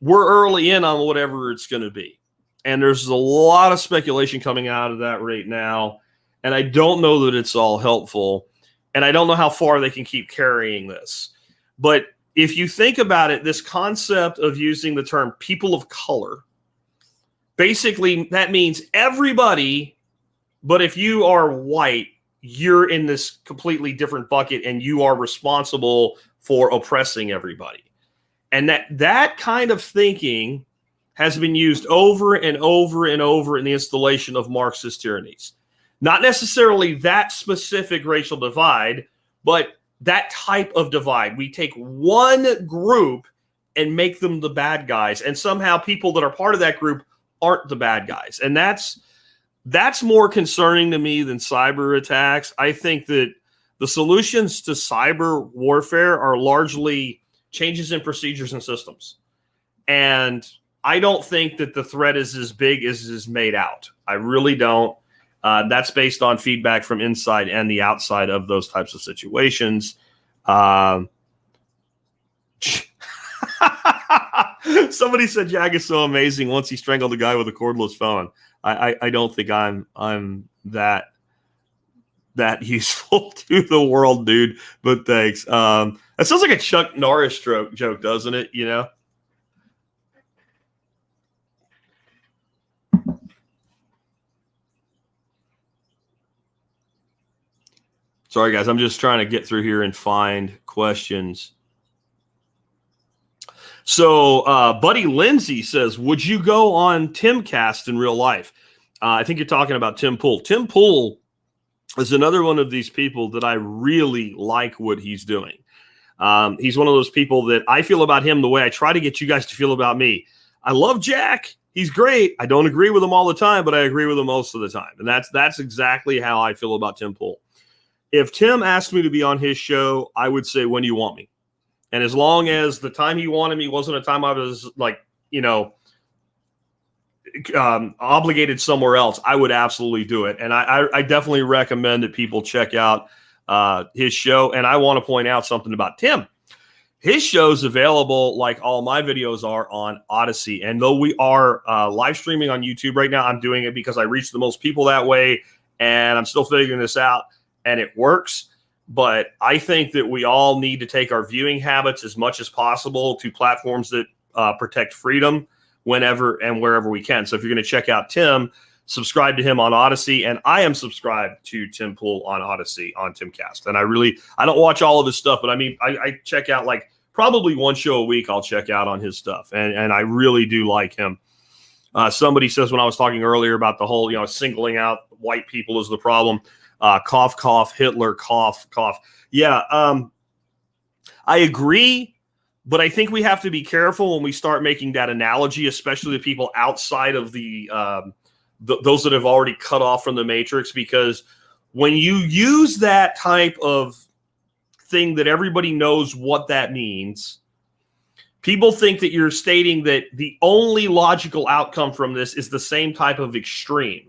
we're early in on whatever it's going to be. And there's a lot of speculation coming out of that right now. And I don't know that it's all helpful. And I don't know how far they can keep carrying this. But if you think about it, this concept of using the term people of color, basically that means everybody, but if you are white, you're in this completely different bucket and you are responsible for oppressing everybody. And that kind of thinking has been used over and over and over in the installation of Marxist tyrannies. Not necessarily that specific racial divide, but that type of divide. We take one group and make them the bad guys, and somehow people that are part of that group aren't the bad guys. And that's more concerning to me than cyber attacks. I think that the solutions to cyber warfare are largely changes in procedures and systems. And I don't think that the threat is as big as is made out. I really don't. That's based on feedback from inside and the outside of those types of situations. Somebody said Jag is so amazing once he strangled a guy with a cordless phone. I don't think I'm that useful to the world, dude. But thanks. That sounds like a Chuck Norris joke, doesn't it? You know. Sorry, guys. I'm just trying to get through here and find questions. So, Buddy Lindsay says, would you go on Timcast in real life? I think you're talking about Tim Pool. Tim Pool is another one of these people that I really like what he's doing. He's one of those people that I feel about him the way I try to get you guys to feel about me. I love Jack. He's great. I don't agree with him all the time, but I agree with him most of the time. And that's exactly how I feel about Tim Pool. If Tim asked me to be on his show, I would say, when do you want me? And as long as the time he wanted me wasn't a time I was like, obligated somewhere else, I would absolutely do it. And I definitely recommend that people check out his show. And I want to point out something about Tim. His show's available, like all my videos are, on Odyssey. And though we are live streaming on YouTube right now, I'm doing it because I reach the most people that way. And I'm still figuring this out. And it works. But I think that we all need to take our viewing habits as much as possible to platforms that protect freedom whenever and wherever we can. So if you're going to check out Tim, subscribe to him on Odyssey. And I am subscribed to Tim Pool on Odyssey on Timcast. And I don't watch all of his stuff, but I mean, I check out like probably one show a week I'll check out on his stuff. And I really do like him. Somebody says when I was talking earlier about the whole, singling out white people is the problem. Cough, cough, Hitler, cough, cough. Yeah, I agree, but I think we have to be careful when we start making that analogy, especially to people outside of those that have already cut off from the matrix, because when you use that type of thing that everybody knows what that means, people think that you're stating that the only logical outcome from this is the same type of extreme.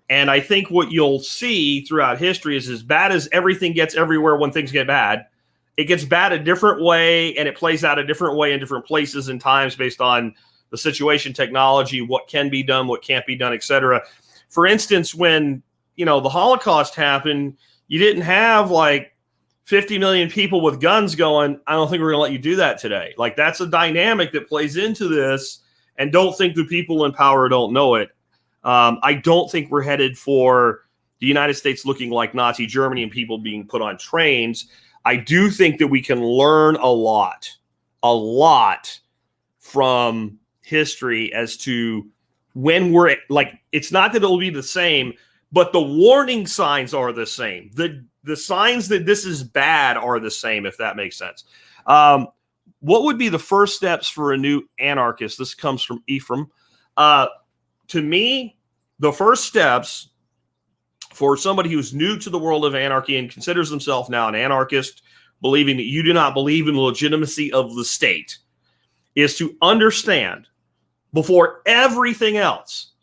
And I think what you'll see throughout history is as bad as everything gets everywhere when things get bad, it gets bad a different way, and it plays out a different way in different places and times based on the situation, technology, what can be done, what can't be done, etc. For instance, when the Holocaust happened, you didn't have like 50 million people with guns going, I don't think we're going to let you do that today. Like, that's a dynamic that plays into this, and don't think the people in power don't know it. I don't think we're headed for the United States looking like Nazi Germany and people being put on trains. I do think that we can learn a lot from history as to when we're like, it's not that it'll be the same, but the warning signs are the same. The signs that this is bad are the same, if that makes sense. What would be the first steps for a new anarchist? This comes from Ephraim. To me, the first steps for somebody who's new to the world of anarchy and considers himself now an anarchist, believing that you do not believe in the legitimacy of the state, is to understand before everything else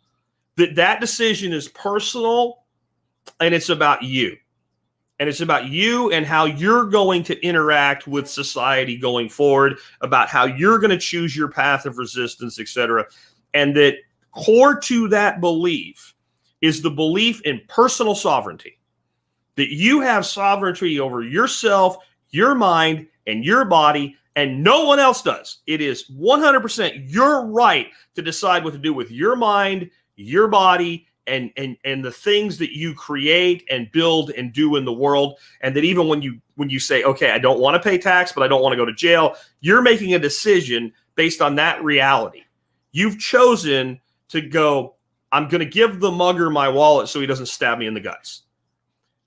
that decision is personal and it's about you. And it's about you and how you're going to interact with society going forward, about how you're going to choose your path of resistance, etc. And that core to that belief is the belief in personal sovereignty, that you have sovereignty over yourself, your mind, and your body, and no one else does. It is 100% your right to decide what to do with your mind, your body, and the things that you create and build and do in the world. And that even when you say, okay, I don't want to pay tax, but I don't want to go to jail, you're making a decision based on that reality. You've chosen to go, I'm going to give the mugger my wallet so he doesn't stab me in the guts.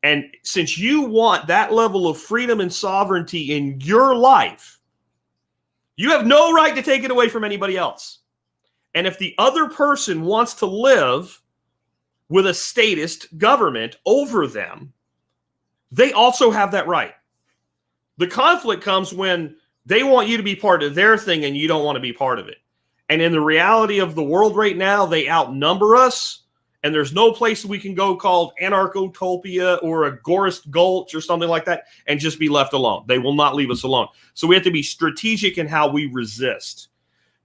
And since you want that level of freedom and sovereignty in your life, you have no right to take it away from anybody else. And if the other person wants to live with a statist government over them, they also have that right. The conflict comes when they want you to be part of their thing and you don't want to be part of it. And in the reality of the world right now, they outnumber us. And there's no place we can go called Anarchotopia or Agorist Gulch or something like that and just be left alone. They will not leave us alone. So we have to be strategic in how we resist.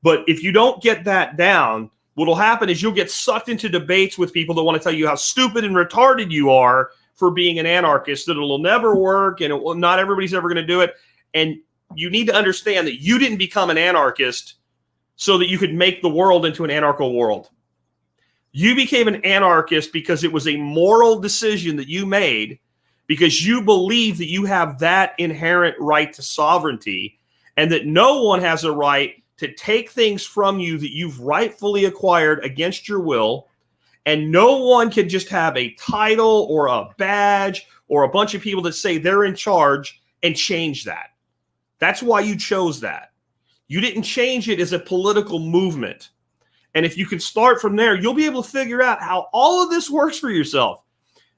But if you don't get that down, what will happen is you'll get sucked into debates with people that want to tell you how stupid and retarded you are for being an anarchist, that it'll never work and not everybody's ever going to do it. And you need to understand that you didn't become an anarchist so that you could make the world into an anarcho world. You became an anarchist because it was a moral decision that you made, because you believe that you have that inherent right to sovereignty and that no one has a right to take things from you that you've rightfully acquired against your will. And no one can just have a title or a badge or a bunch of people that say they're in charge and change that. That's why you chose that. You didn't change it as a political movement. And if you can start from there, you'll be able to figure out how all of this works for yourself.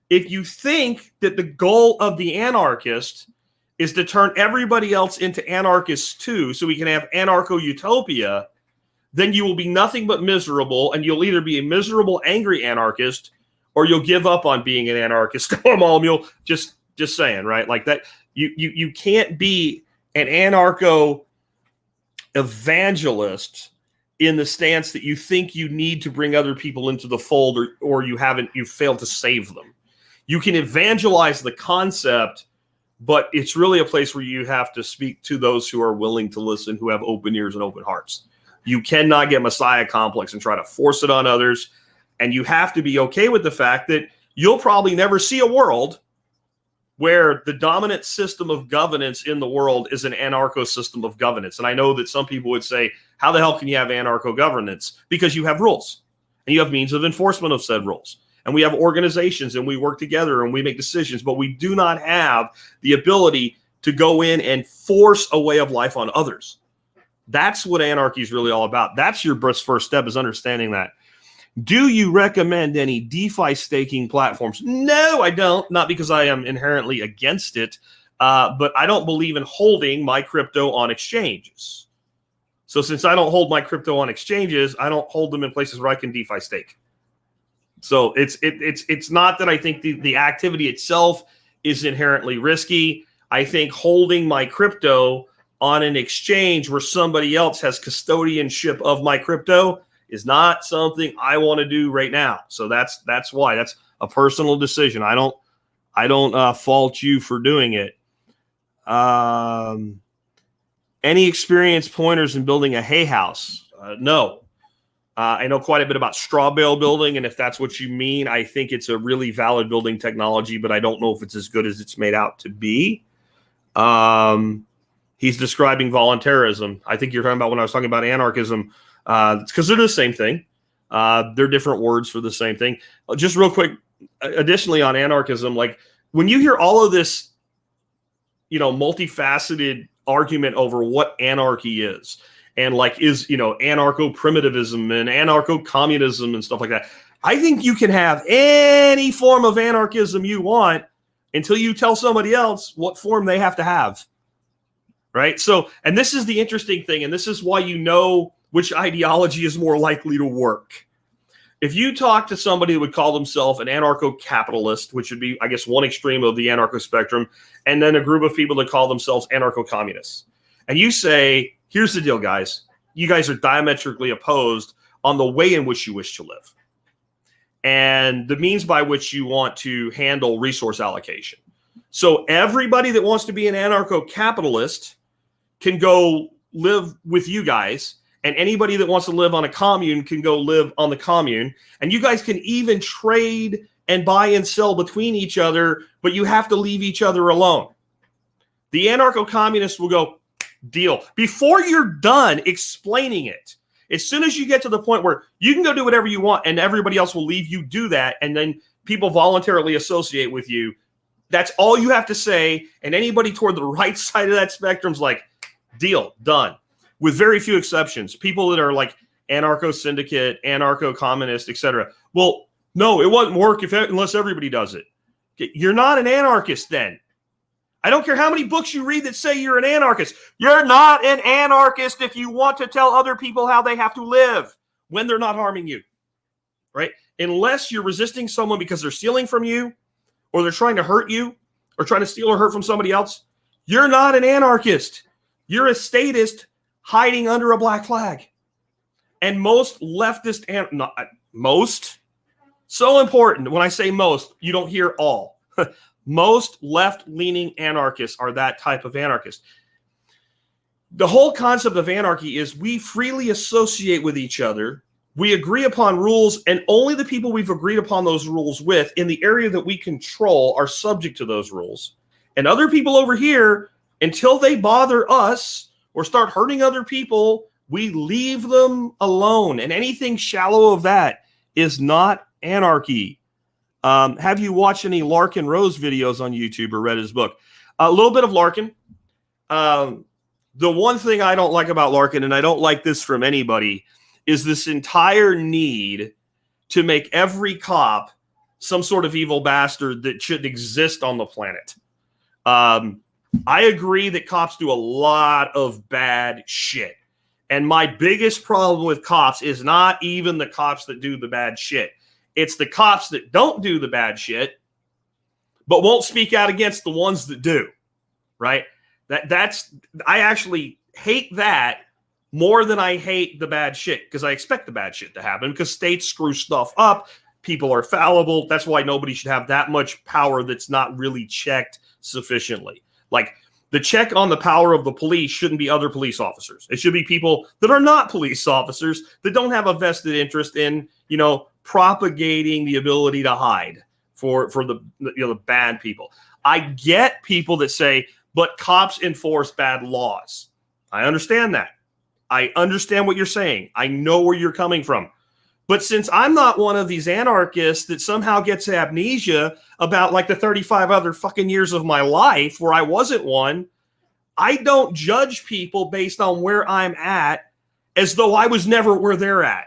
If you think that the goal of the anarchist is to turn everybody else into anarchists too, so we can have anarcho-utopia, then you will be nothing but miserable, and you'll either be a miserable, angry anarchist, or you'll give up on being an anarchist. You'll just saying, right? Like that, you can't be an anarcho-evangelist in the stance that you think you need to bring other people into the fold, or you've failed to save them. You can evangelize the concept, but it's really a place where you have to speak to those who are willing to listen, who have open ears and open hearts. You cannot get Messiah complex and try to force it on others. And you have to be okay with the fact that you'll probably never see a world where the dominant system of governance in the world is an anarcho system of governance. And I know that some people would say, how the hell can you have anarcho governance? Because you have rules and you have means of enforcement of said rules. And we have organizations and we work together and we make decisions, but we do not have the ability to go in and force a way of life on others. That's what anarchy is really all about. That's your first step, is understanding that. Do you recommend any DeFi staking platforms? No, I don't. Not because I am inherently against it, but I don't believe in holding my crypto on exchanges. So since I don't hold my crypto on exchanges, I don't hold them in places where I can DeFi stake. So it's not that I think the activity itself is inherently risky. I think holding my crypto on an exchange where somebody else has custodianship of my crypto is not something I want to do right now. So that's why. That's a personal decision. I don't fault you for doing it. Any experience pointers in building a hay house? No. I know quite a bit about straw bale building, and if that's what you mean, I think it's a really valid building technology, but I don't know if it's as good as it's made out to be. He's describing volunteerism. I think you're talking about when I was talking about anarchism, because they're the same thing. They're different words for the same thing. Just real quick, additionally on anarchism, like when you hear all of this, multifaceted argument over what anarchy is, and like is, anarcho-primitivism and anarcho-communism and stuff like that. I think you can have any form of anarchism you want until you tell somebody else what form they have to have. Right? So, and this is the interesting thing, and this is why you know which ideology is more likely to work. If you talk to somebody who would call themselves an anarcho-capitalist, which would be, I guess, one extreme of the anarcho spectrum, and then a group of people that call themselves anarcho-communists, and you say, here's the deal, guys. You guys are diametrically opposed on the way in which you wish to live and the means by which you want to handle resource allocation. So everybody that wants to be an anarcho-capitalist can go live with you guys, and anybody that wants to live on a commune can go live on the commune, and you guys can even trade and buy and sell between each other, but you have to leave each other alone. The anarcho-communists will go, deal. Before you're done explaining it, as soon as you get to the point where you can go do whatever you want and everybody else will leave you do that, and then people voluntarily associate with you, that's all you have to say, and anybody toward the right side of that spectrum is like, deal, done. With very few exceptions, people that are like anarcho-syndicate, anarcho-communist, etc. Well, no, it wouldn't work unless everybody does it. You're not an anarchist then. I don't care how many books you read that say you're an anarchist. You're not an anarchist if you want to tell other people how they have to live when they're not harming you, right? Unless you're resisting someone because they're stealing from you or they're trying to hurt you or trying to steal or hurt from somebody else, you're not an anarchist. You're a statist hiding under a black flag. And most leftist, most, so important. When I say most, you don't hear all. Most left-leaning anarchists are that type of anarchist. The whole concept of anarchy is we freely associate with each other. We agree upon rules, and only the people we've agreed upon those rules with in the area that we control are subject to those rules. And other people over here, until they bother us or start hurting other people, we leave them alone. And anything shallow of that is not anarchy. Have you watched any Larkin Rose videos on YouTube or read his book? A little bit of Larkin. The one thing I don't like about Larkin, and I don't like this from anybody, is this entire need to make every cop some sort of evil bastard that shouldn't exist on the planet. I agree that cops do a lot of bad shit. And my biggest problem with cops is not even the cops that do the bad shit. It's the cops that don't do the bad shit, but won't speak out against the ones that do, right? I actually hate that more than I hate the bad shit, because I expect the bad shit to happen because states screw stuff up. People are fallible. That's why nobody should have that much power that's not really checked sufficiently. Like, the check on the power of the police shouldn't be other police officers. It should be people that are not police officers that don't have a vested interest in, propagating the ability to hide for the bad people. I get people that say, but cops enforce bad laws. I understand that. I understand what you're saying. I know where you're coming from. But since I'm not one of these anarchists that somehow gets amnesia about like the 35 other fucking years of my life where I wasn't one, I don't judge people based on where I'm at as though I was never where they're at.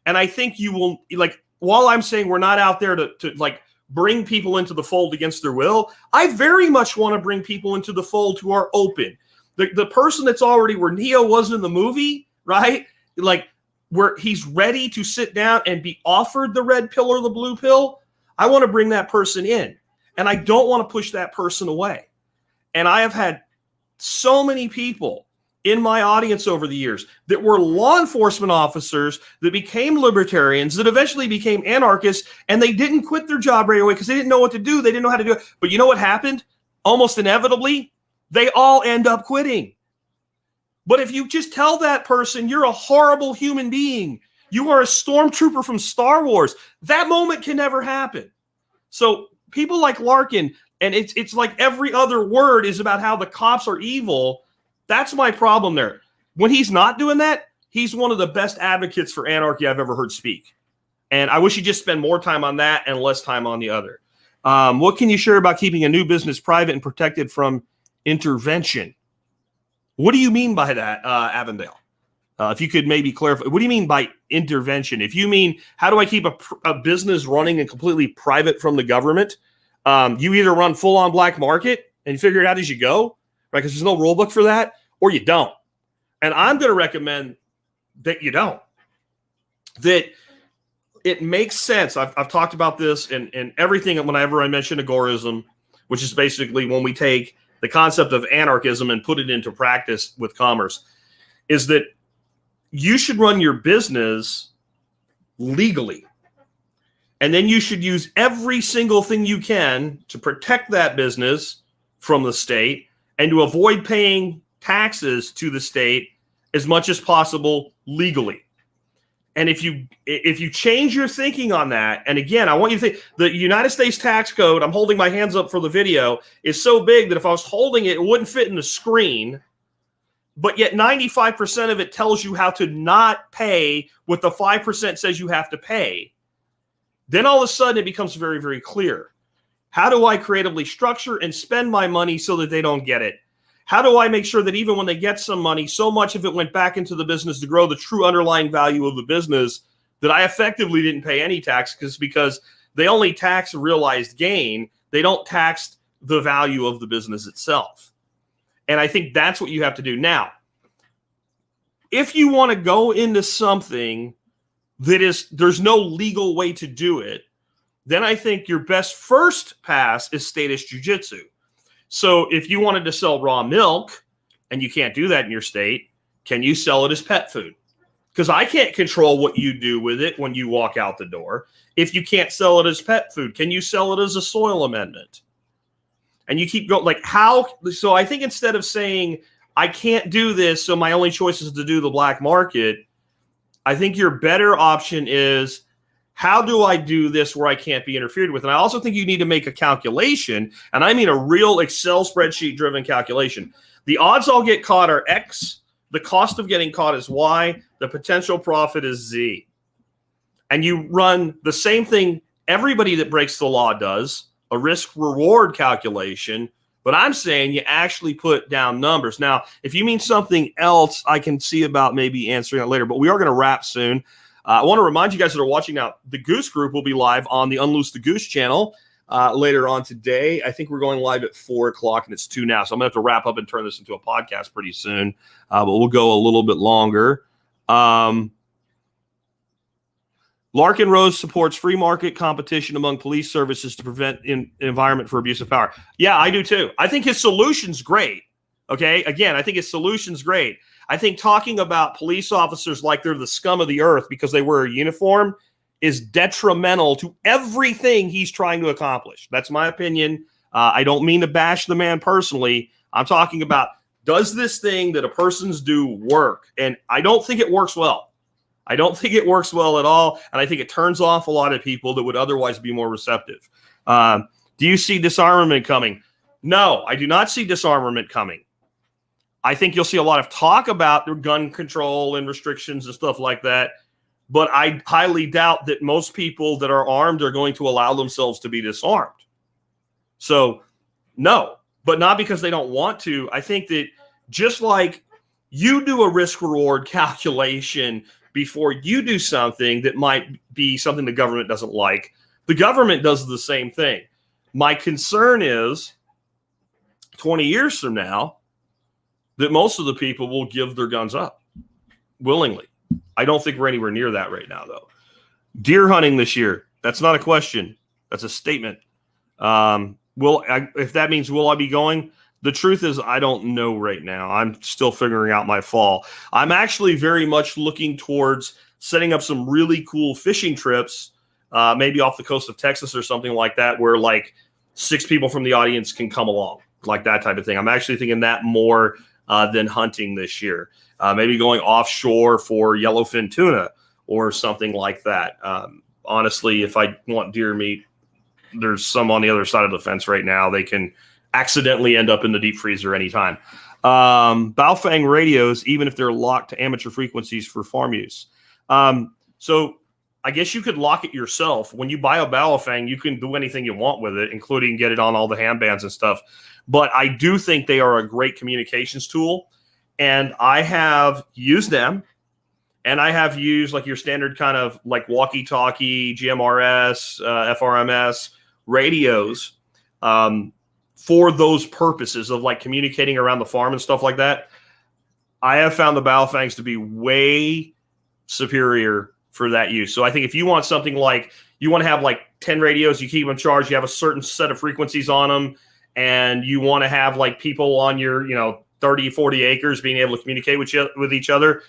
And I think you will, like, while I'm saying we're not out there to like bring people into the fold against their will, I very much want to bring people into the fold who are open. The person that's already where Neo was in the movie, right? Like, where he's ready to sit down and be offered the red pill or the blue pill, I want to bring that person in. And I don't want to push that person away. And I have had so many people in my audience over the years that were law enforcement officers that became libertarians, that eventually became anarchists, and they didn't quit their job right away because they didn't know what to do. They didn't know how to do it. But you know what happened? Almost inevitably, they all end up quitting. But if you just tell that person you're a horrible human being, you are a stormtrooper from Star Wars, that moment can never happen. So people like Larkin, and it's like every other word is about how the cops are evil. That's my problem there. When he's not doing that, he's one of the best advocates for anarchy I've ever heard speak. And I wish he'd just spend more time on that and less time on the other. What can you share about keeping a new business private and protected from intervention? What do you mean by that, Avondale? If you could maybe clarify, what do you mean by intervention? If you mean, how do I keep a business running and completely private from the government? You either run full on black market and figure it out as you go, right? Because there's no rule book for that, or you don't. And I'm going to recommend that you don't. That it makes sense. I've talked about this in everything whenever I mention agorism, which is basically when we take the concept of anarchism and put it into practice with commerce, is that you should run your business legally. And then you should use every single thing you can to protect that business from the state and to avoid paying taxes to the state as much as possible legally. And if you change your thinking on that, and again, I want you to think the United States tax code, I'm holding my hands up for the video, is so big that if I was holding it, it wouldn't fit in the screen. But yet 95% of it tells you how to not pay what the 5% says you have to pay. Then all of a sudden it becomes very, very clear. How do I creatively structure and spend my money so that they don't get it? How do I make sure that even when they get some money, so much of it went back into the business to grow the true underlying value of the business that I effectively didn't pay any tax because they only tax realized gain. They don't tax the value of the business itself. And I think that's what you have to do. Now, if you want to go into something there's no legal way to do it, then I think your best first pass is statist jujitsu. So if you wanted to sell raw milk and you can't do that in your state, can you sell it as pet food? Because I can't control what you do with it when you walk out the door. If you can't sell it as pet food, can you sell it as a soil amendment? And you keep going like how? So I think instead of saying I can't do this, so my only choice is to do the black market, I think your better option is how do I do this where I can't be interfered with? And I also think you need to make a calculation, and I mean a real Excel spreadsheet-driven calculation. The odds I'll get caught are X, the cost of getting caught is Y, the potential profit is Z. And you run the same thing everybody that breaks the law does, a risk-reward calculation, but I'm saying you actually put down numbers. Now, if you mean something else, I can see about maybe answering that later, but we are going to wrap soon. I want to remind you guys that are watching now, the Goose Group will be live on the Unloose the Goose channel later on today. I think we're going live at 4 o'clock, and it's 2 now, so I'm going to have to wrap up and turn this into a podcast pretty soon, but we'll go a little bit longer. Larkin Rose supports free market competition among police services to prevent an environment for abuse of power. Yeah, I do too. I think his solution's great. Okay, again, I think his solution's great. I think talking about police officers like they're the scum of the earth because they wear a uniform is detrimental to everything he's trying to accomplish. That's my opinion. I don't mean to bash the man personally. I'm talking about, does this thing that a person's do work? And I don't think it works well. I don't think it works well at all. And I think it turns off a lot of people that would otherwise be more receptive. Do you see disarmament coming? No, I do not see disarmament coming. I think you'll see a lot of talk about gun control and restrictions and stuff like that. But I highly doubt that most people that are armed are going to allow themselves to be disarmed. So, no, but not because they don't want to. I think that just like you do a risk-reward calculation before you do something that might be something the government doesn't like, the government does the same thing. My concern is 20 years from now, that most of the people will give their guns up willingly. I don't think we're anywhere near that right now, though. Deer hunting this year, that's not a question. That's a statement. If that means will I be going? The truth is I don't know right now. I'm still figuring out my fall. I'm actually very much looking towards setting up some really cool fishing trips, maybe off the coast of Texas or something like that, where like 6 people from the audience can come along, like that type of thing. I'm actually thinking that more than hunting this year. Maybe going offshore for yellowfin tuna or something like that. Honestly, if I want deer meat, there's some on the other side of the fence right now. They can accidentally end up in the deep freezer anytime. Baofeng radios, even if they're locked to amateur frequencies for farm use. So I guess you could lock it yourself. When you buy a Baofeng, you can do anything you want with it, including get it on all the handbands and stuff. But I do think they are a great communications tool, and I have used them, and I have used like your standard kind of like walkie-talkie, GMRS, FRMS radios for those purposes of like communicating around the farm and stuff like that. I have found the Baofengs to be way superior for that use. So I think if you want something like, you want to have like 10 radios, you keep them charged, you have a certain set of frequencies on them, and you want to have like people on your, 30, 40 acres being able to communicate with each other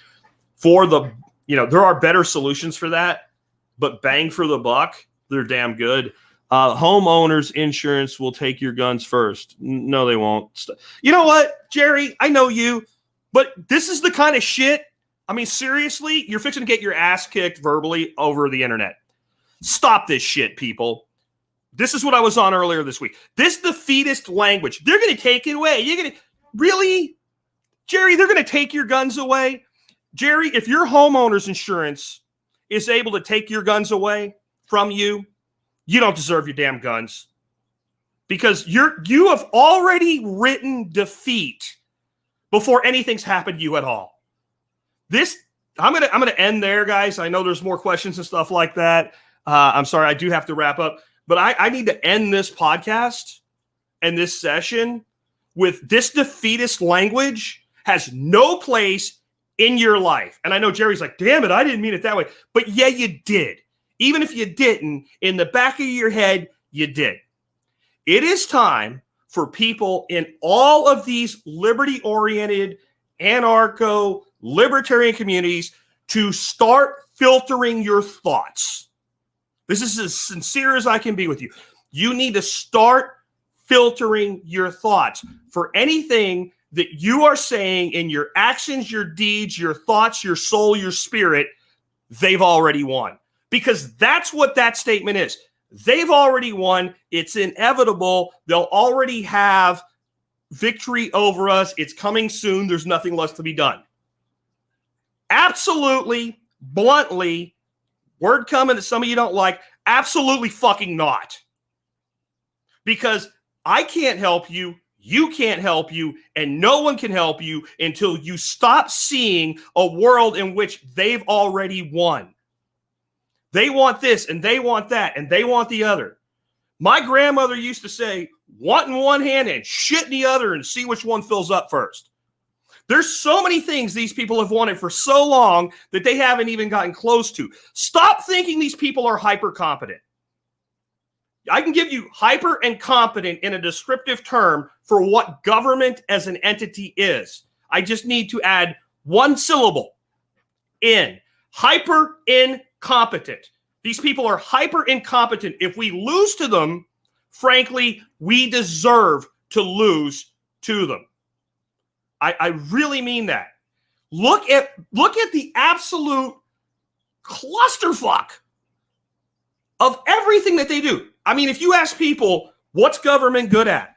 for the, there are better solutions for that, but bang for the buck, they're damn good. Homeowners insurance will take your guns first. No, they won't. You know what, Jerry? I know you, but this is the kind of shit. I mean, seriously, you're fixing to get your ass kicked verbally over the internet. Stop this shit, people. This is what I was on earlier this week. This defeatist language. They're going to take it away. You're going to really, Jerry, they're going to take your guns away. Jerry, if your homeowner's insurance is able to take your guns away from you, you don't deserve your damn guns, because you have already written defeat before anything's happened to you at all. I'm gonna end there, guys. I know there's more questions and stuff like that. I'm sorry, I do have to wrap up, but I need to end this podcast and this session with this defeatist language has no place in your life. And I know Jerry's like, damn it, I didn't mean it that way. But yeah, you did. Even if you didn't, in the back of your head, you did. It is time for people in all of these liberty-oriented, anarcho-libertarian communities to start filtering your thoughts. This is as sincere as I can be with you. You need to start filtering your thoughts for anything that you are saying in your actions, your deeds, your thoughts, your soul, your spirit. They've already won. Because that's what that statement is. They've already won. It's inevitable. They'll already have victory over us. It's coming soon. There's nothing less to be done. Absolutely, bluntly, word coming that some of you don't like, absolutely fucking not. Because I can't help you, you can't help you, and no one can help you until you stop seeing a world in which they've already won. They want this, and they want that, and they want the other. My grandmother used to say, want in one hand and shit in the other and see which one fills up first. There's so many things these people have wanted for so long that they haven't even gotten close to. Stop thinking these people are hyper competent. I can give you hyper and competent in a descriptive term for what government as an entity is. I just need to add one syllable in. Hyper incompetent. These people are hyper incompetent. If we lose to them, frankly, we deserve to lose to them. I really mean that. Look at the absolute clusterfuck of everything that they do. I mean, if you ask people, what's government good at?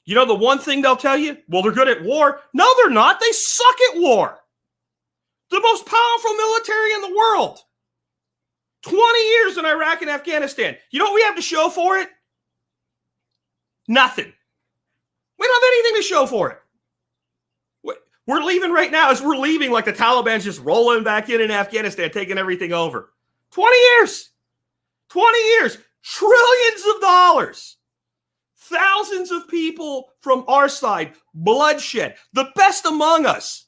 You know the one thing they'll tell you? Well, they're good at war. No, they're not. They suck at war. The most powerful military in the world. 20 years in Iraq and Afghanistan. You know what we have to show for it? Nothing. We don't have anything to show for it. We're leaving right now. As we're leaving, like the Taliban's just rolling back in Afghanistan, taking everything over. 20 years. 20 years. Trillions of dollars. Thousands of people from our side. Bloodshed. The best among us.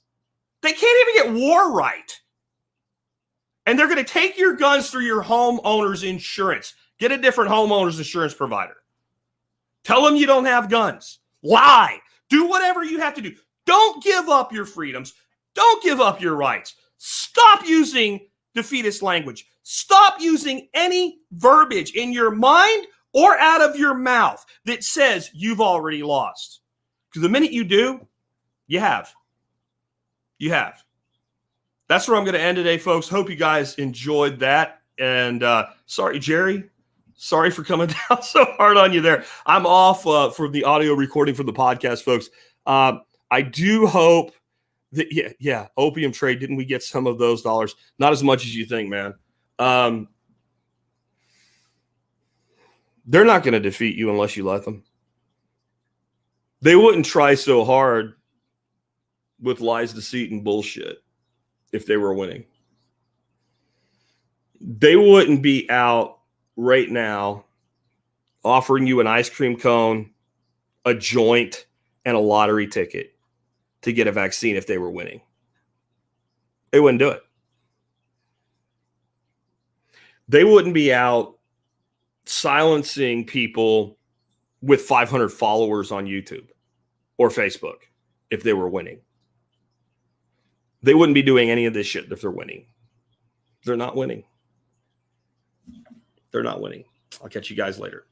They can't even get war right. And they're going to take your guns through your homeowner's insurance. Get a different homeowner's insurance provider. Tell them you don't have guns. Lie. Do whatever you have to do. Don't give up your freedoms. Don't give up your rights. Stop using defeatist language. Stop using any verbiage in your mind or out of your mouth that says you've already lost. Because the minute you do, you have. You have. That's where I'm going to end today, folks. Hope you guys enjoyed that. And sorry, Jerry. Sorry for coming down so hard on you there. I'm off for the audio recording for the podcast, folks. I do hope that, yeah, opium trade. Didn't we get some of those dollars? Not as much as you think, man. They're not going to defeat you unless you let them. They wouldn't try so hard with lies, deceit, and bullshit if they were winning. They wouldn't be out right now offering you an ice cream cone, a joint, and a lottery ticket to get a vaccine if they were winning. They wouldn't do it. They wouldn't be out silencing people with 500 followers on YouTube or Facebook if they were winning. They wouldn't be doing any of this shit if they're winning. They're not winning. They're not winning. I'll catch you guys later.